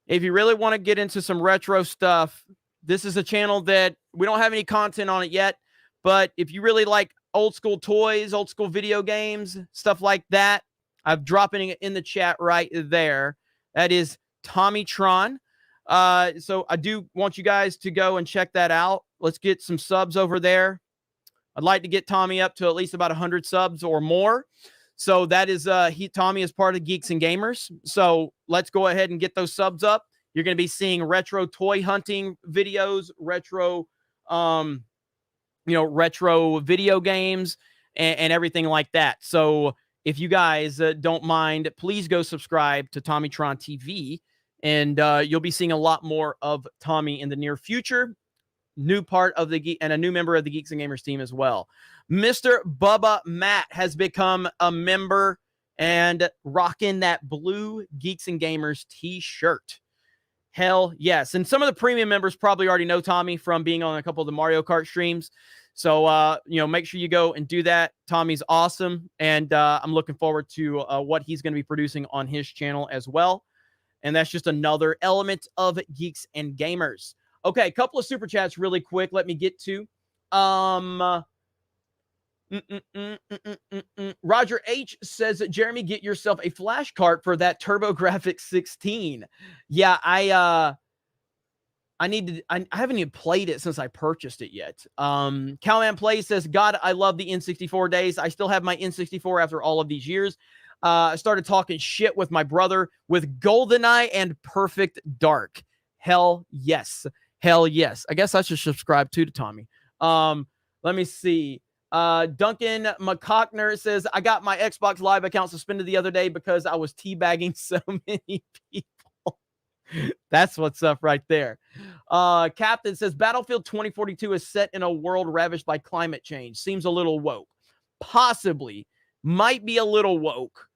If you really want to get into some retro stuff, this is a channel that we don't have any content on it yet, but if you really like old school toys, old school video games, stuff like that, I'm dropping it in the chat right there. That is Tommytron. So I do want you guys to go and check that out. Let's get some subs over there. I'd like to get Tommy up to at least about 100 subs or more. So that is Tommy is part of Geeks and Gamers. So let's go ahead and get those subs up. You're going to be seeing retro toy hunting videos, retro retro video games and everything like that. So if you guys don't mind, please go subscribe to Tommytron TV, and you'll be seeing a lot more of Tommy in the near future. New part of the and a new member of the Geeks and Gamers team as well. Mr. Bubba Matt has become a member and rocking that blue Geeks and Gamers t-shirt. Hell yes. And some of the premium members probably already know Tommy from being on a couple of the Mario Kart streams. So, make sure you go and do that. Tommy's awesome. And I'm looking forward to what he's going to be producing on his channel as well. And that's just another element of Geeks and Gamers. Okay, a couple of super chats really quick. Let me get to. Roger H says, Jeremy, get yourself a flash cart for that TurboGrafx 16. Yeah, I haven't even played it since I purchased it yet. Cowman Plays says, God, I love the N64 days. I still have my N64 after all of these years. I started talking shit with my brother with GoldenEye and Perfect Dark. Hell yes. Hell yes. I guess I should subscribe to Tommy. Let me see. Duncan McCockner says, I got my Xbox Live account suspended the other day because I was teabagging so many people. That's what's up right there. Captain says, Battlefield 2042 is set in a world ravaged by climate change. Seems a little woke. Possibly. Might be a little woke.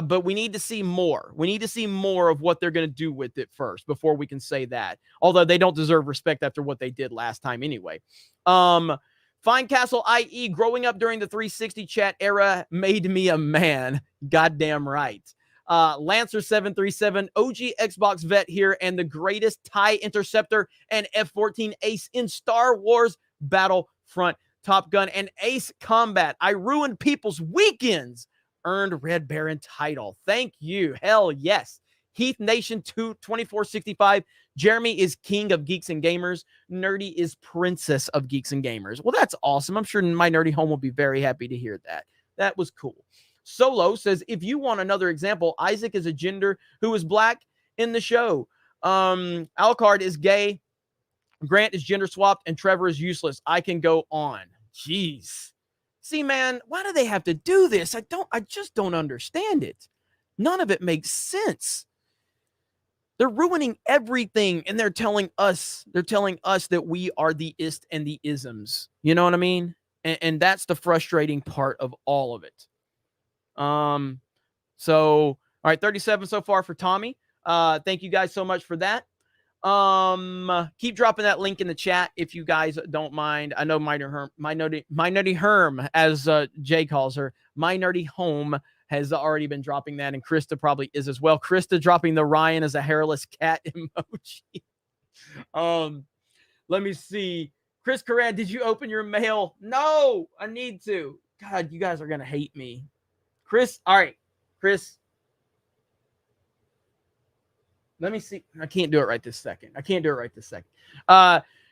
But we need to see more. We need to see more of what they're going to do with it first before we can say that. Although they don't deserve respect after what they did last time anyway. Fine Castle IE, growing up during the 360 chat era made me a man. Goddamn right. Lancer737, OG Xbox vet here, and the greatest TIE Interceptor and F-14 Ace in Star Wars Battlefront, Top Gun, and Ace Combat. I ruined people's weekends. Earned Red Baron title. Thank you. Hell yes. Heath Nation 2465. Jeremy is king of Geeks and Gamers. Nerdy is princess of Geeks and Gamers. Well, that's awesome. I'm sure my nerdy home will be very happy to hear that. That was cool. Solo says, if you want another example, Isaac is a gender who is black in the show. Alucard is gay. Grant is gender swapped, and Trevor is useless. I can go on. Jeez. See, man, why do they have to do this? I just don't understand it. None of it makes sense. They're ruining everything, and they're telling us that we are the ist and the isms. You know what I mean? And that's the frustrating part of all of it. So, all right, 37 so far for Tommy. Thank you guys so much for that. Keep dropping that link in the chat if you guys don't mind. I know my nerdy Herm, as Jay calls her, my nerdy home has already been dropping that, and Krista probably is as well. Krista dropping the Ryan as a hairless cat emoji. Let me see. Chris Corran, did you open your mail? No, I need to. God, you guys are gonna hate me. Chris, all right, Chris. Let me see. I can't do it right this second.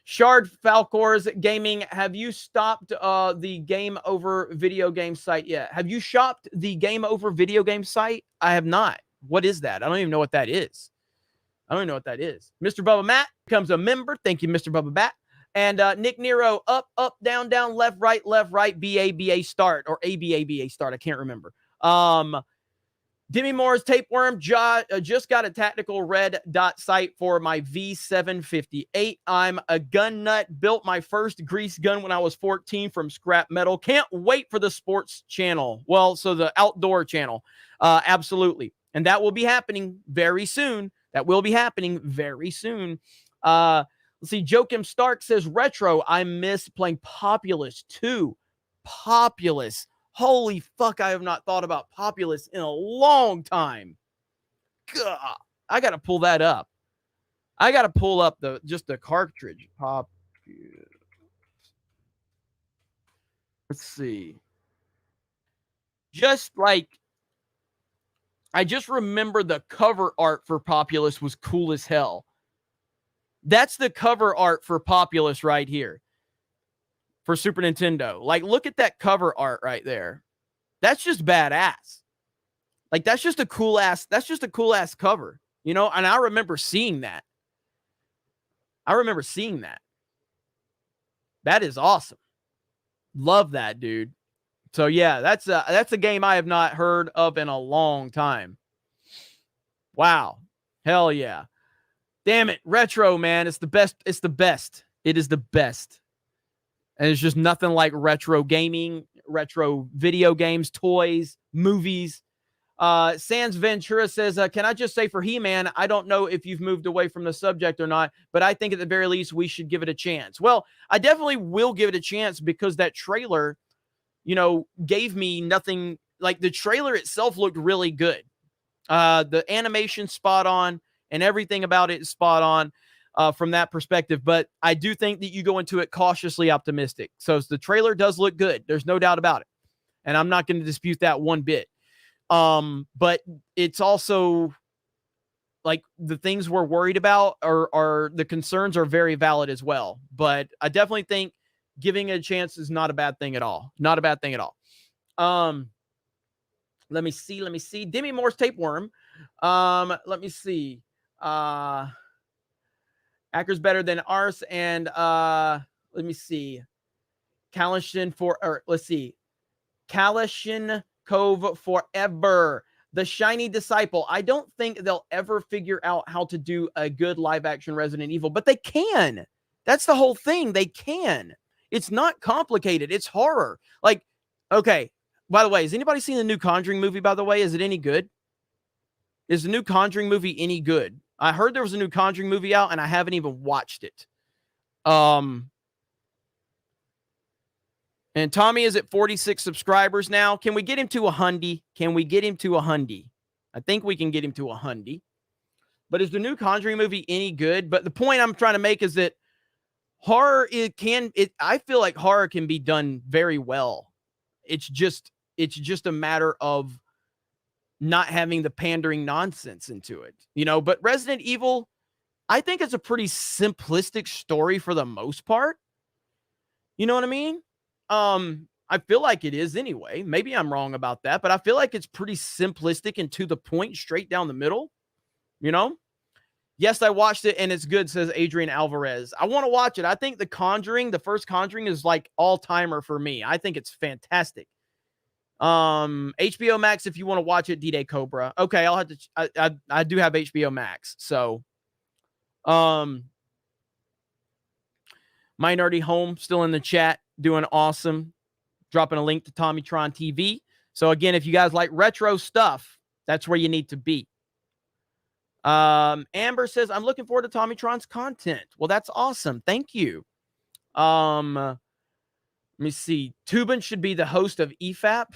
Shard Falcors Gaming, have you stopped the Game Over video game site yet? Have you shopped the Game Over video game site? I have not. What is that? I don't even know what that is. Mr. Bubba Matt becomes a member. Thank you, Mr. Bubba Matt. And Nick Nero, up, up, down, down, left, right, BA, start, or ABA, start. I can't remember. Demi Moore's Tapeworm just got a tactical red dot sight for my V758. I'm a gun nut. Built my first grease gun when I was 14 from scrap metal. Can't wait for the sports channel. Well, so the outdoor channel. Absolutely. And that will be happening very soon. Let's see. Joakim Stark says, retro, I miss playing Populous too. Populous. Holy fuck, I have not thought about Populous in a long time. God, I got to pull that up. I got to pull up the cartridge. Let's see. I just remember the cover art for Populous was cool as hell. That's the cover art for Populous right here. For Super Nintendo. Like, look at that cover art right there. That's just badass. Like, that's just a cool ass cover, you know? And I remember seeing that. That is awesome. Love that, dude. So yeah, that's a game I have not heard of in a long time. Wow. Hell yeah. Damn it. Retro, man. It's the best. It is the best. And it's just nothing like retro gaming, retro video games, toys, movies. Sans Ventura says, can I just say for He-Man, I don't know if you've moved away from the subject or not, but I think at the very least we should give it a chance. Well, I definitely will give it a chance because that trailer, you know, gave me nothing. Like, the trailer itself looked really good. The animation spot on and everything about it is spot on. From that perspective, but I do think that you go into it cautiously optimistic. So the trailer does look good. There's no doubt about it. And I'm not going to dispute that one bit. But it's also like the things we're worried about are the concerns are very valid as well. But I definitely think giving it a chance is not a bad thing at all. Let me see. Demi Moore's Tapeworm. Let me see. Acker's better than ours, and let me see. Kalashin Cove forever. The Shiny Disciple. I don't think they'll ever figure out how to do a good live-action Resident Evil, but they can. That's the whole thing. They can. It's not complicated. It's horror. Like, okay. By the way, has anybody seen the new Conjuring movie, by the way? Is it any good? Is the new Conjuring movie any good? I heard there was a new Conjuring movie out, and I haven't even watched it. And Tommy is at 46 subscribers now. Can we get him to 100? I think we can get him to 100. But is the new Conjuring movie any good? But the point I'm trying to make is that horror, I feel like horror can be done very well. It's just a matter of not having the pandering nonsense into it, you know. But Resident Evil, I think it's a pretty simplistic story for the most part. You know what I mean? I feel like it is anyway. Maybe I'm wrong about that, but I feel like it's pretty simplistic and to the point, straight down the middle, you know? Yes, I watched it and it's good, says Adrian Alvarez. I want to watch it. I think The Conjuring, the first Conjuring, is like all-timer for me. I think it's fantastic. HBO Max, if you want to watch it, D-Day Cobra. Okay, I'll have to I do have HBO Max. So My Nerdy Home still in the chat, doing awesome. Dropping a link to Tommytron TV. So again, if you guys like retro stuff, that's where you need to be. Amber says, I'm looking forward to Tommytron's content. Well, that's awesome. Thank you. Let me see. Tubin should be the host of EFAP.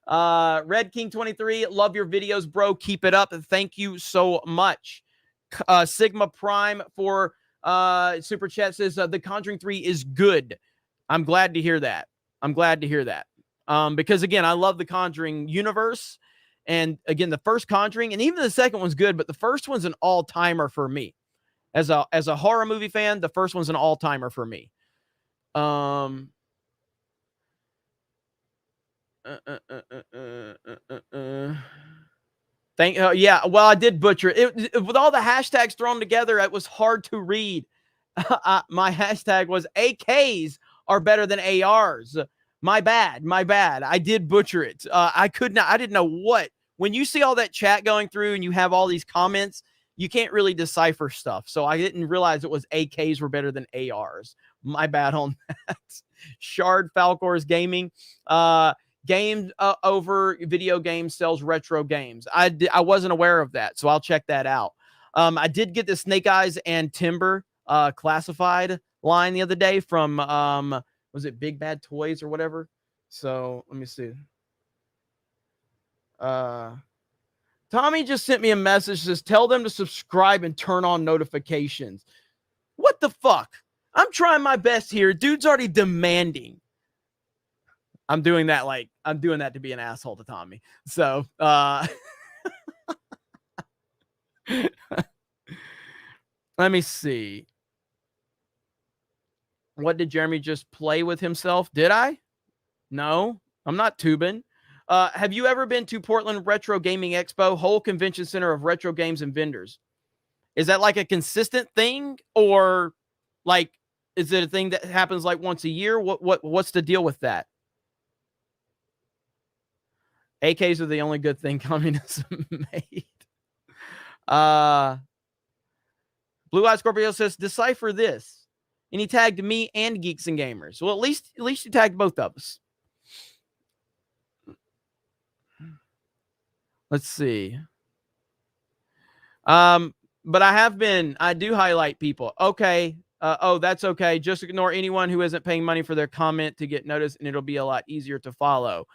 What? Red King 23, love your videos, bro. Keep it up. Thank you so much. Sigma Prime for Super Chat says, The Conjuring 3 is good. I'm glad to hear that. I'm glad to hear that. Because again, I love the Conjuring universe. And again, the first Conjuring and even the second one's good, but the first one's an all-timer for me. As a horror movie fan, the first one's an all-timer for me. Yeah, well, I did butcher it. With all the hashtags thrown together, it was hard to read. My hashtag was AKs are better than ARs. My bad. I did butcher it. I didn't know what. When you see all that chat going through and you have all these comments, you can't really decipher stuff. So I didn't realize it was AKs were better than ARs. My bad on that. Shard Falcor's Gaming. Game over video games sells retro games. I wasn't aware of that, so I'll check that out. I did get the Snake Eyes and Timber classified line the other day from was it Big Bad Toys or whatever? So let me see. Tommy just sent me a message, says tell them to subscribe and turn on notifications. What the fuck? I'm trying my best here. Dude's already demanding. I'm doing that to be an asshole to Tommy. So let me see. What did Jeremy just play with himself? Did I? No, I'm not tubing. Have you ever been to Portland Retro Gaming Expo, whole convention center of retro games and vendors? Is that like a consistent thing, or like is it a thing that happens like once a year? What's the deal with that? AKs are the only good thing communism made. Blue Eyed Scorpio says, decipher this. And he tagged me and Geeks and Gamers. Well, at least he tagged both of us. Let's see. But I do highlight people. Okay. Oh, that's okay. Just ignore anyone who isn't paying money for their comment to get noticed, and it'll be a lot easier to follow.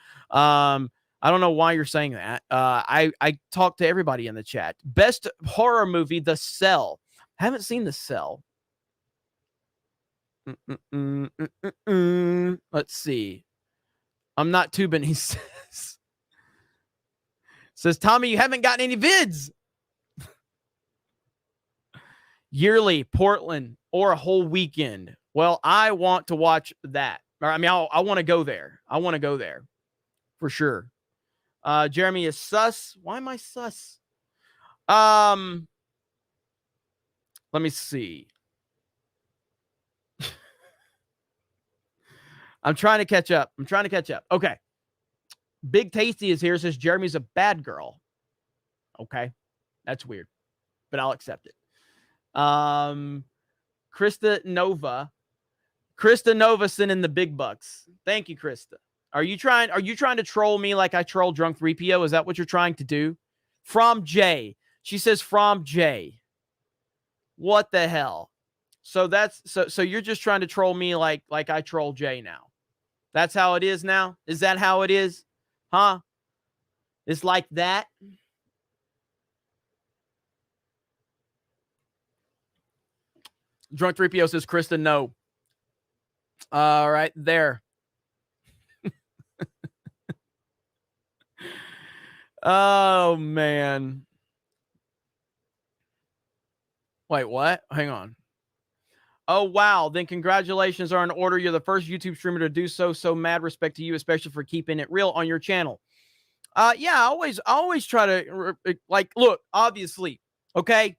I don't know why you're saying that. I talked to everybody in the chat. Best horror movie, The Cell. Haven't seen The Cell. Let's see. I'm not tubing, he says. Says, Tommy, you haven't gotten any vids. Yearly, Portland, or a whole weekend. Well, I want to watch that. I mean, I want to go there. I want to go there for sure. Jeremy is sus. Why am I sus? Let me see. I'm trying to catch up. Okay. Big Tasty is here. Says Jeremy's a bad girl. Okay. That's weird, but I'll accept it. Krista Nova sent in the big bucks. Thank you, Krista. Are you trying to troll me like I troll Drunk 3PO? Is that what you're trying to do? From Jay. She says from Jay. What the hell? So that's so you're just trying to troll me like I troll Jay now. That's how it is now? Is that how it is? Huh? It's like that? Drunk 3PO says, Krista, no. All right, there. Oh, man. Wait, what? Hang on. Oh, wow. Then congratulations are in order. You're the first YouTube streamer to do so. So mad respect to you, especially for keeping it real on your channel. Yeah, I always try to like, look, obviously, okay.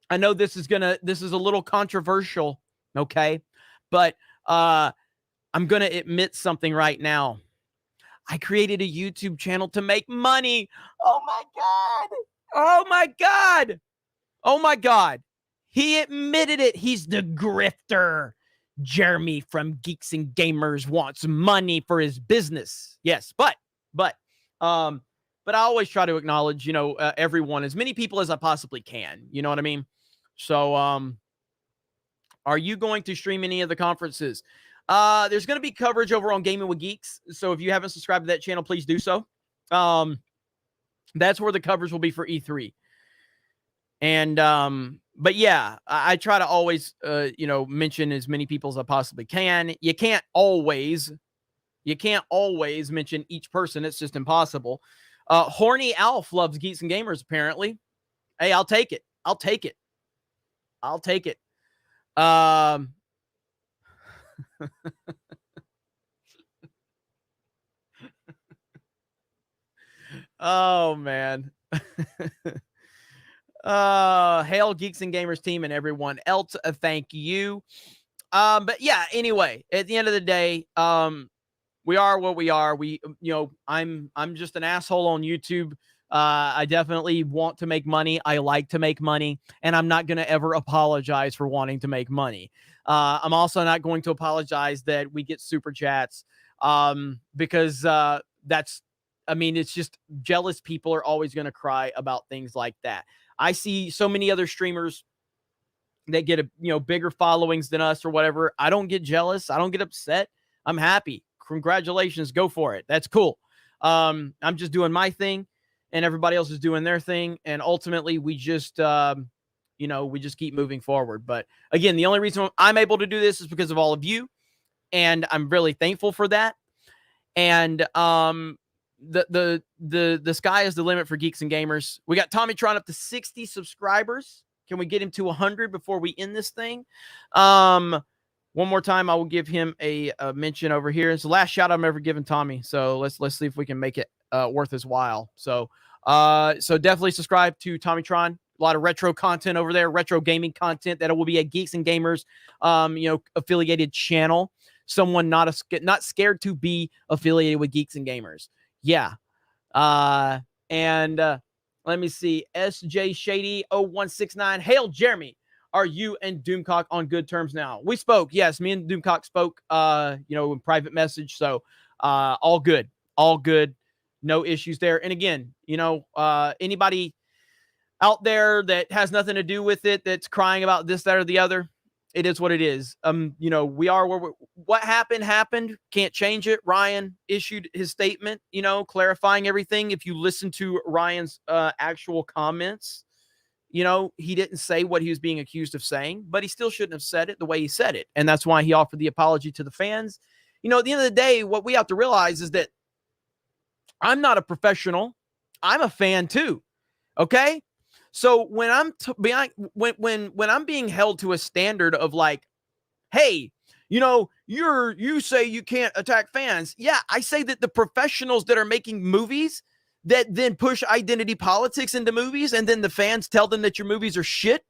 I know this is a little controversial, okay, but I'm gonna admit something right now. I created a YouTube channel to make money. Oh my god! Oh my god! Oh my god! He admitted it. He's the grifter. Jeremy from Geeks and Gamers wants money for his business. Yes, but I always try to acknowledge, everyone, as many people as I possibly can. You know what I mean? So, are you going to stream any of the conferences? There's going to be coverage over on Gaming with Geeks. So if you haven't subscribed to that channel, please do so. That's where the coverage will be for E3. And, but yeah, I try to always, mention as many people as I possibly can. You can't always mention each person. It's just impossible. Horny Alf loves Geeks and Gamers, apparently. Hey, I'll take it. I'll take it. I'll take it. Oh man. Hail Geeks and Gamers team and everyone else. Thank you. But yeah, anyway, at the end of the day, we are what we are. I'm just an asshole on YouTube. I definitely want to make money. I like to make money, and I'm not going to ever apologize for wanting to make money. I'm also not going to apologize that we get super chats, because it's just jealous people are always going to cry about things like that. I see so many other streamers that get bigger followings than us or whatever. I don't get jealous. I don't get upset. I'm happy. Congratulations. Go for it. That's cool. I'm just doing my thing and everybody else is doing their thing. And ultimately we just, we just keep moving forward. But again, the only reason I'm able to do this is because of all of you. And I'm really thankful for that. And, the sky is the limit for Geeks and Gamers. We got Tommy Tron up to 60 subscribers. Can we get him to 100 before we end this thing? One more time, I will give him a mention over here. It's the last shout I'm ever given Tommy. So let's see if we can make it worth his while. So definitely subscribe to Tommy Tron. A lot of retro content over there, retro gaming content that will be a Geeks and Gamers, affiliated channel. Someone not scared to be affiliated with Geeks and Gamers. Yeah. And let me see. SJ Shady 0169. Hail Jeremy. Are you and Doomcock on good terms now? We spoke. Yes, me and Doomcock spoke, in private message. So all good. All good. No issues there. And again, anybody out there that has nothing to do with it, that's crying about this, that, or the other, it is what it is. We are where what happened. Can't change it. Ryan issued his statement, clarifying everything. If you listen to Ryan's actual comments, he didn't say what he was being accused of saying, but he still shouldn't have said it the way he said it. And that's why he offered the apology to the fans. At the end of the day, what we have to realize is that I'm not a professional. I'm a fan too. Okay. So when I'm when I'm being held to a standard of like, hey, you say you can't attack fans. Yeah, I say that the professionals that are making movies that then push identity politics into movies and then the fans tell them that your movies are shit.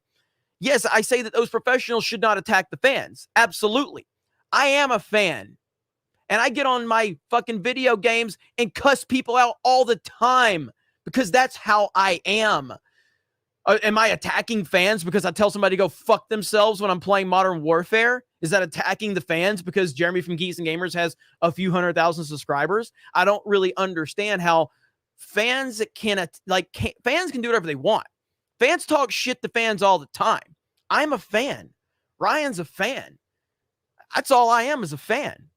Yes, I say that those professionals should not attack the fans. Absolutely. I am a fan. And I get on my fucking video games and cuss people out all the time because that's how I am. Am I attacking fans because I tell somebody to go fuck themselves when I'm playing Modern Warfare? Is that attacking the fans because Jeremy from Geeks and Gamers has a few 100,000 subscribers? I don't really understand how fans can do whatever they want. Fans talk shit to fans all the time. I'm a fan. Ryan's a fan. That's all I am, is a fan.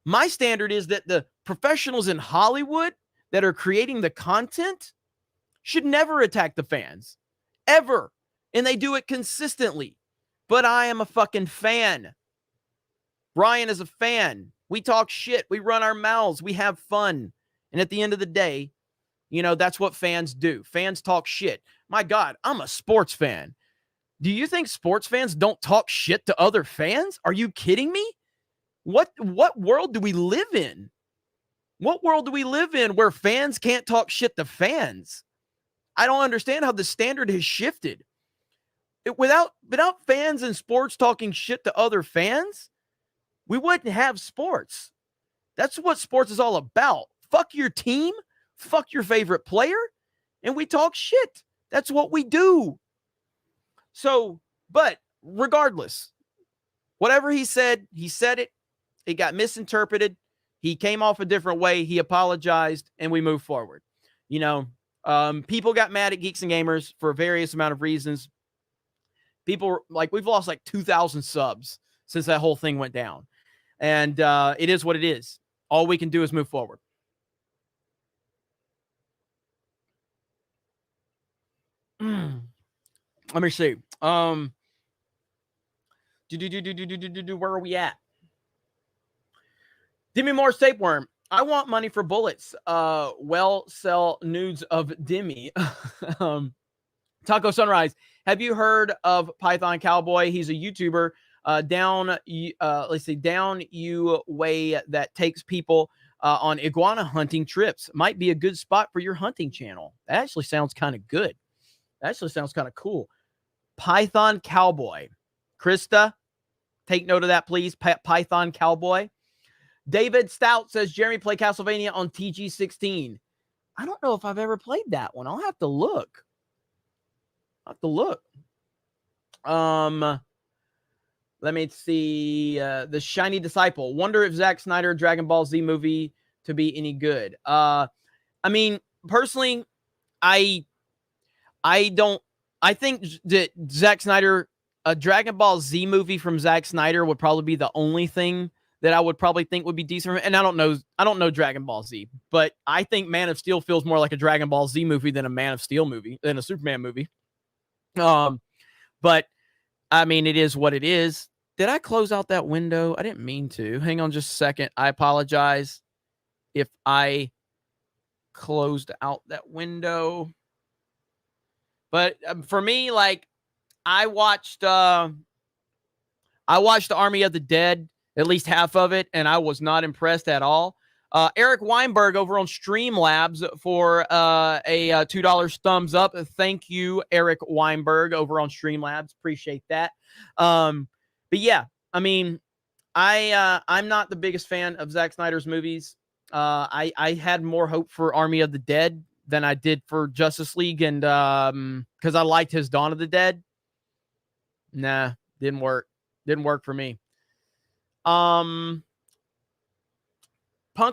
My standard is that the professionals in Hollywood that are creating the content should never attack the fans. Ever. And they do it consistently. But I am a fucking fan. Ryan is a fan. We talk shit. We run our mouths. We have fun. And at the end of the day, that's what fans do. Fans talk shit. My God, I'm a sports fan. Do you think sports fans don't talk shit to other fans? Are you kidding me? What world do we live in? What world do we live in where fans can't talk shit to fans? I don't understand how the standard has shifted. Without fans in sports talking shit to other fans, we wouldn't have sports. That's what sports is all about. Fuck your team, fuck your favorite player, and we talk shit. That's what we do. So, but regardless, whatever he said it. It got misinterpreted. He came off a different way. He apologized, and we move forward. You know, people got mad at Geeks and Gamers for various amount of reasons. People like, we've lost like 2,000 subs since that whole thing went down. And it is what it is. All we can do is move forward. Let me see. Where are we at? Demi Moore's tapeworm. I want money for bullets. Well, sell nudes of Demi. Taco Sunrise. Have you heard of Python Cowboy? He's a YouTuber. Down you way that takes people on iguana hunting trips. Might be a good spot for your hunting channel. That actually sounds kind of good. That actually sounds kind of cool. Python Cowboy. Krista, take note of that, please. Python Cowboy. David Stout says, Jeremy, play Castlevania on TG16. I don't know if I've ever played that one. I'll have to look. Let me see. The Shiny Disciple. Wonder if Zack Snyder Dragon Ball Z movie to be any good. I mean, personally, I think that Zack Snyder, a Dragon Ball Z movie from Zack Snyder would probably be the only thing that I would probably think would be decent. And I don't know Dragon Ball Z, but I think Man of Steel feels more like a Dragon Ball Z movie than a Man of Steel movie, than a Superman movie. But I mean, it is what it is. Did I close out that window? I didn't mean to. Hang on just a second. I apologize if I closed out that window. But for me, like, I watched Army of the Dead, at least half of it, and I was not impressed at all. Eric Weinberg over on Streamlabs for a $2 thumbs up. Thank you, Eric Weinberg over on Streamlabs. Appreciate that. But yeah, I mean, I'm not the biggest fan of Zack Snyder's movies. I had more hope for Army of the Dead than I did for Justice League, and because I liked his Dawn of the Dead. Nah, didn't work. Didn't work for me. Punk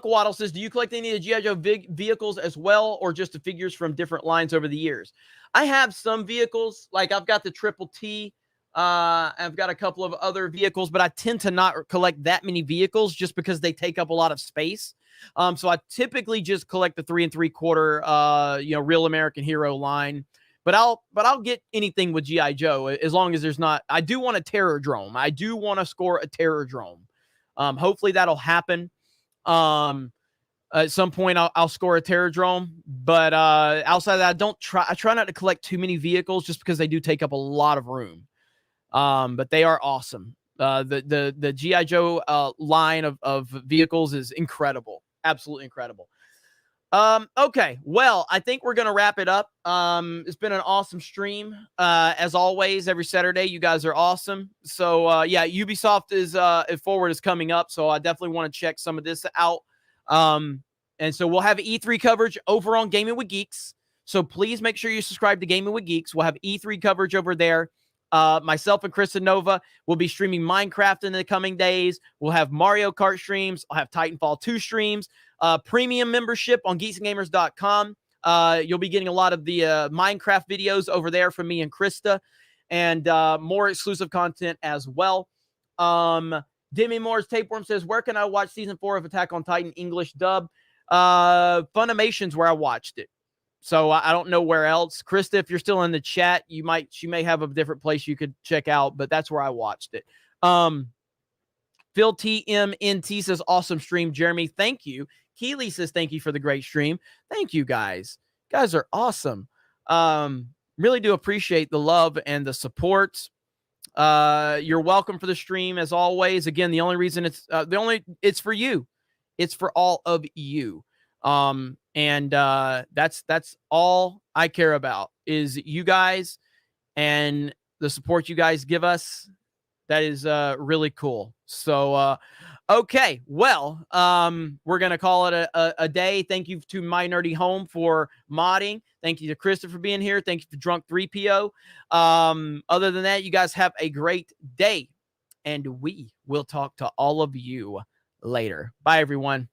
Waddle says, do you collect any of the G.I. Joe vehicles as well, or just the figures from different lines over the years? I have some vehicles, like I've got the Triple T. I've got a couple of other vehicles, but I tend to not collect that many vehicles just because they take up a lot of space. So I typically just collect the 3 3/4, Real American Hero line. But I'll get anything with G.I. Joe as long as there's not. I do want a Terror Drome. I do want to score a Terror Drome. Hopefully that'll happen. At some point I'll score a Terror Drome, but outside of that, I try not to collect too many vehicles just because they do take up a lot of room. But they are awesome. The G.I. Joe line of vehicles is incredible. Absolutely incredible. Okay, well, I think we're gonna wrap it up. It's been an awesome stream. As always, every Saturday, you guys are awesome. So yeah, Ubisoft is Forward is coming up, so I definitely want to check some of this out. And so we'll have E3 coverage over on Gaming with Geeks. So please make sure you subscribe to Gaming with Geeks. We'll have E3 coverage over there. Myself and Chris and Nova will be streaming Minecraft in the coming days. We'll have Mario Kart streams. I'll have Titanfall 2 streams. Premium membership on geeksandgamers.com. You'll be getting a lot of the Minecraft videos over there from me and Krista, and more exclusive content as well. Demi Moore's Tapeworm says, where can I watch season 4 of Attack on Titan English dub? Funimation's where I watched it. So I don't know where else. Krista, if you're still in the chat, she may have a different place you could check out, but that's where I watched it. Phil TMNT says, awesome stream, Jeremy. Thank you. Keely says, thank you for the great stream. Thank you, guys. You guys are awesome. Really do appreciate the love and the support. You're welcome for the stream as always. Again, the only reason it's for you. It's for all of you. That's all I care about is you guys and the support you guys give us. That is really cool. So okay, well, we're gonna call it a day. Thank you to My Nerdy Home for modding. Thank you to Krista for being here. Thank you to Drunk 3PO. Other than that, you guys have a great day, and we will talk to all of you later. Bye, everyone.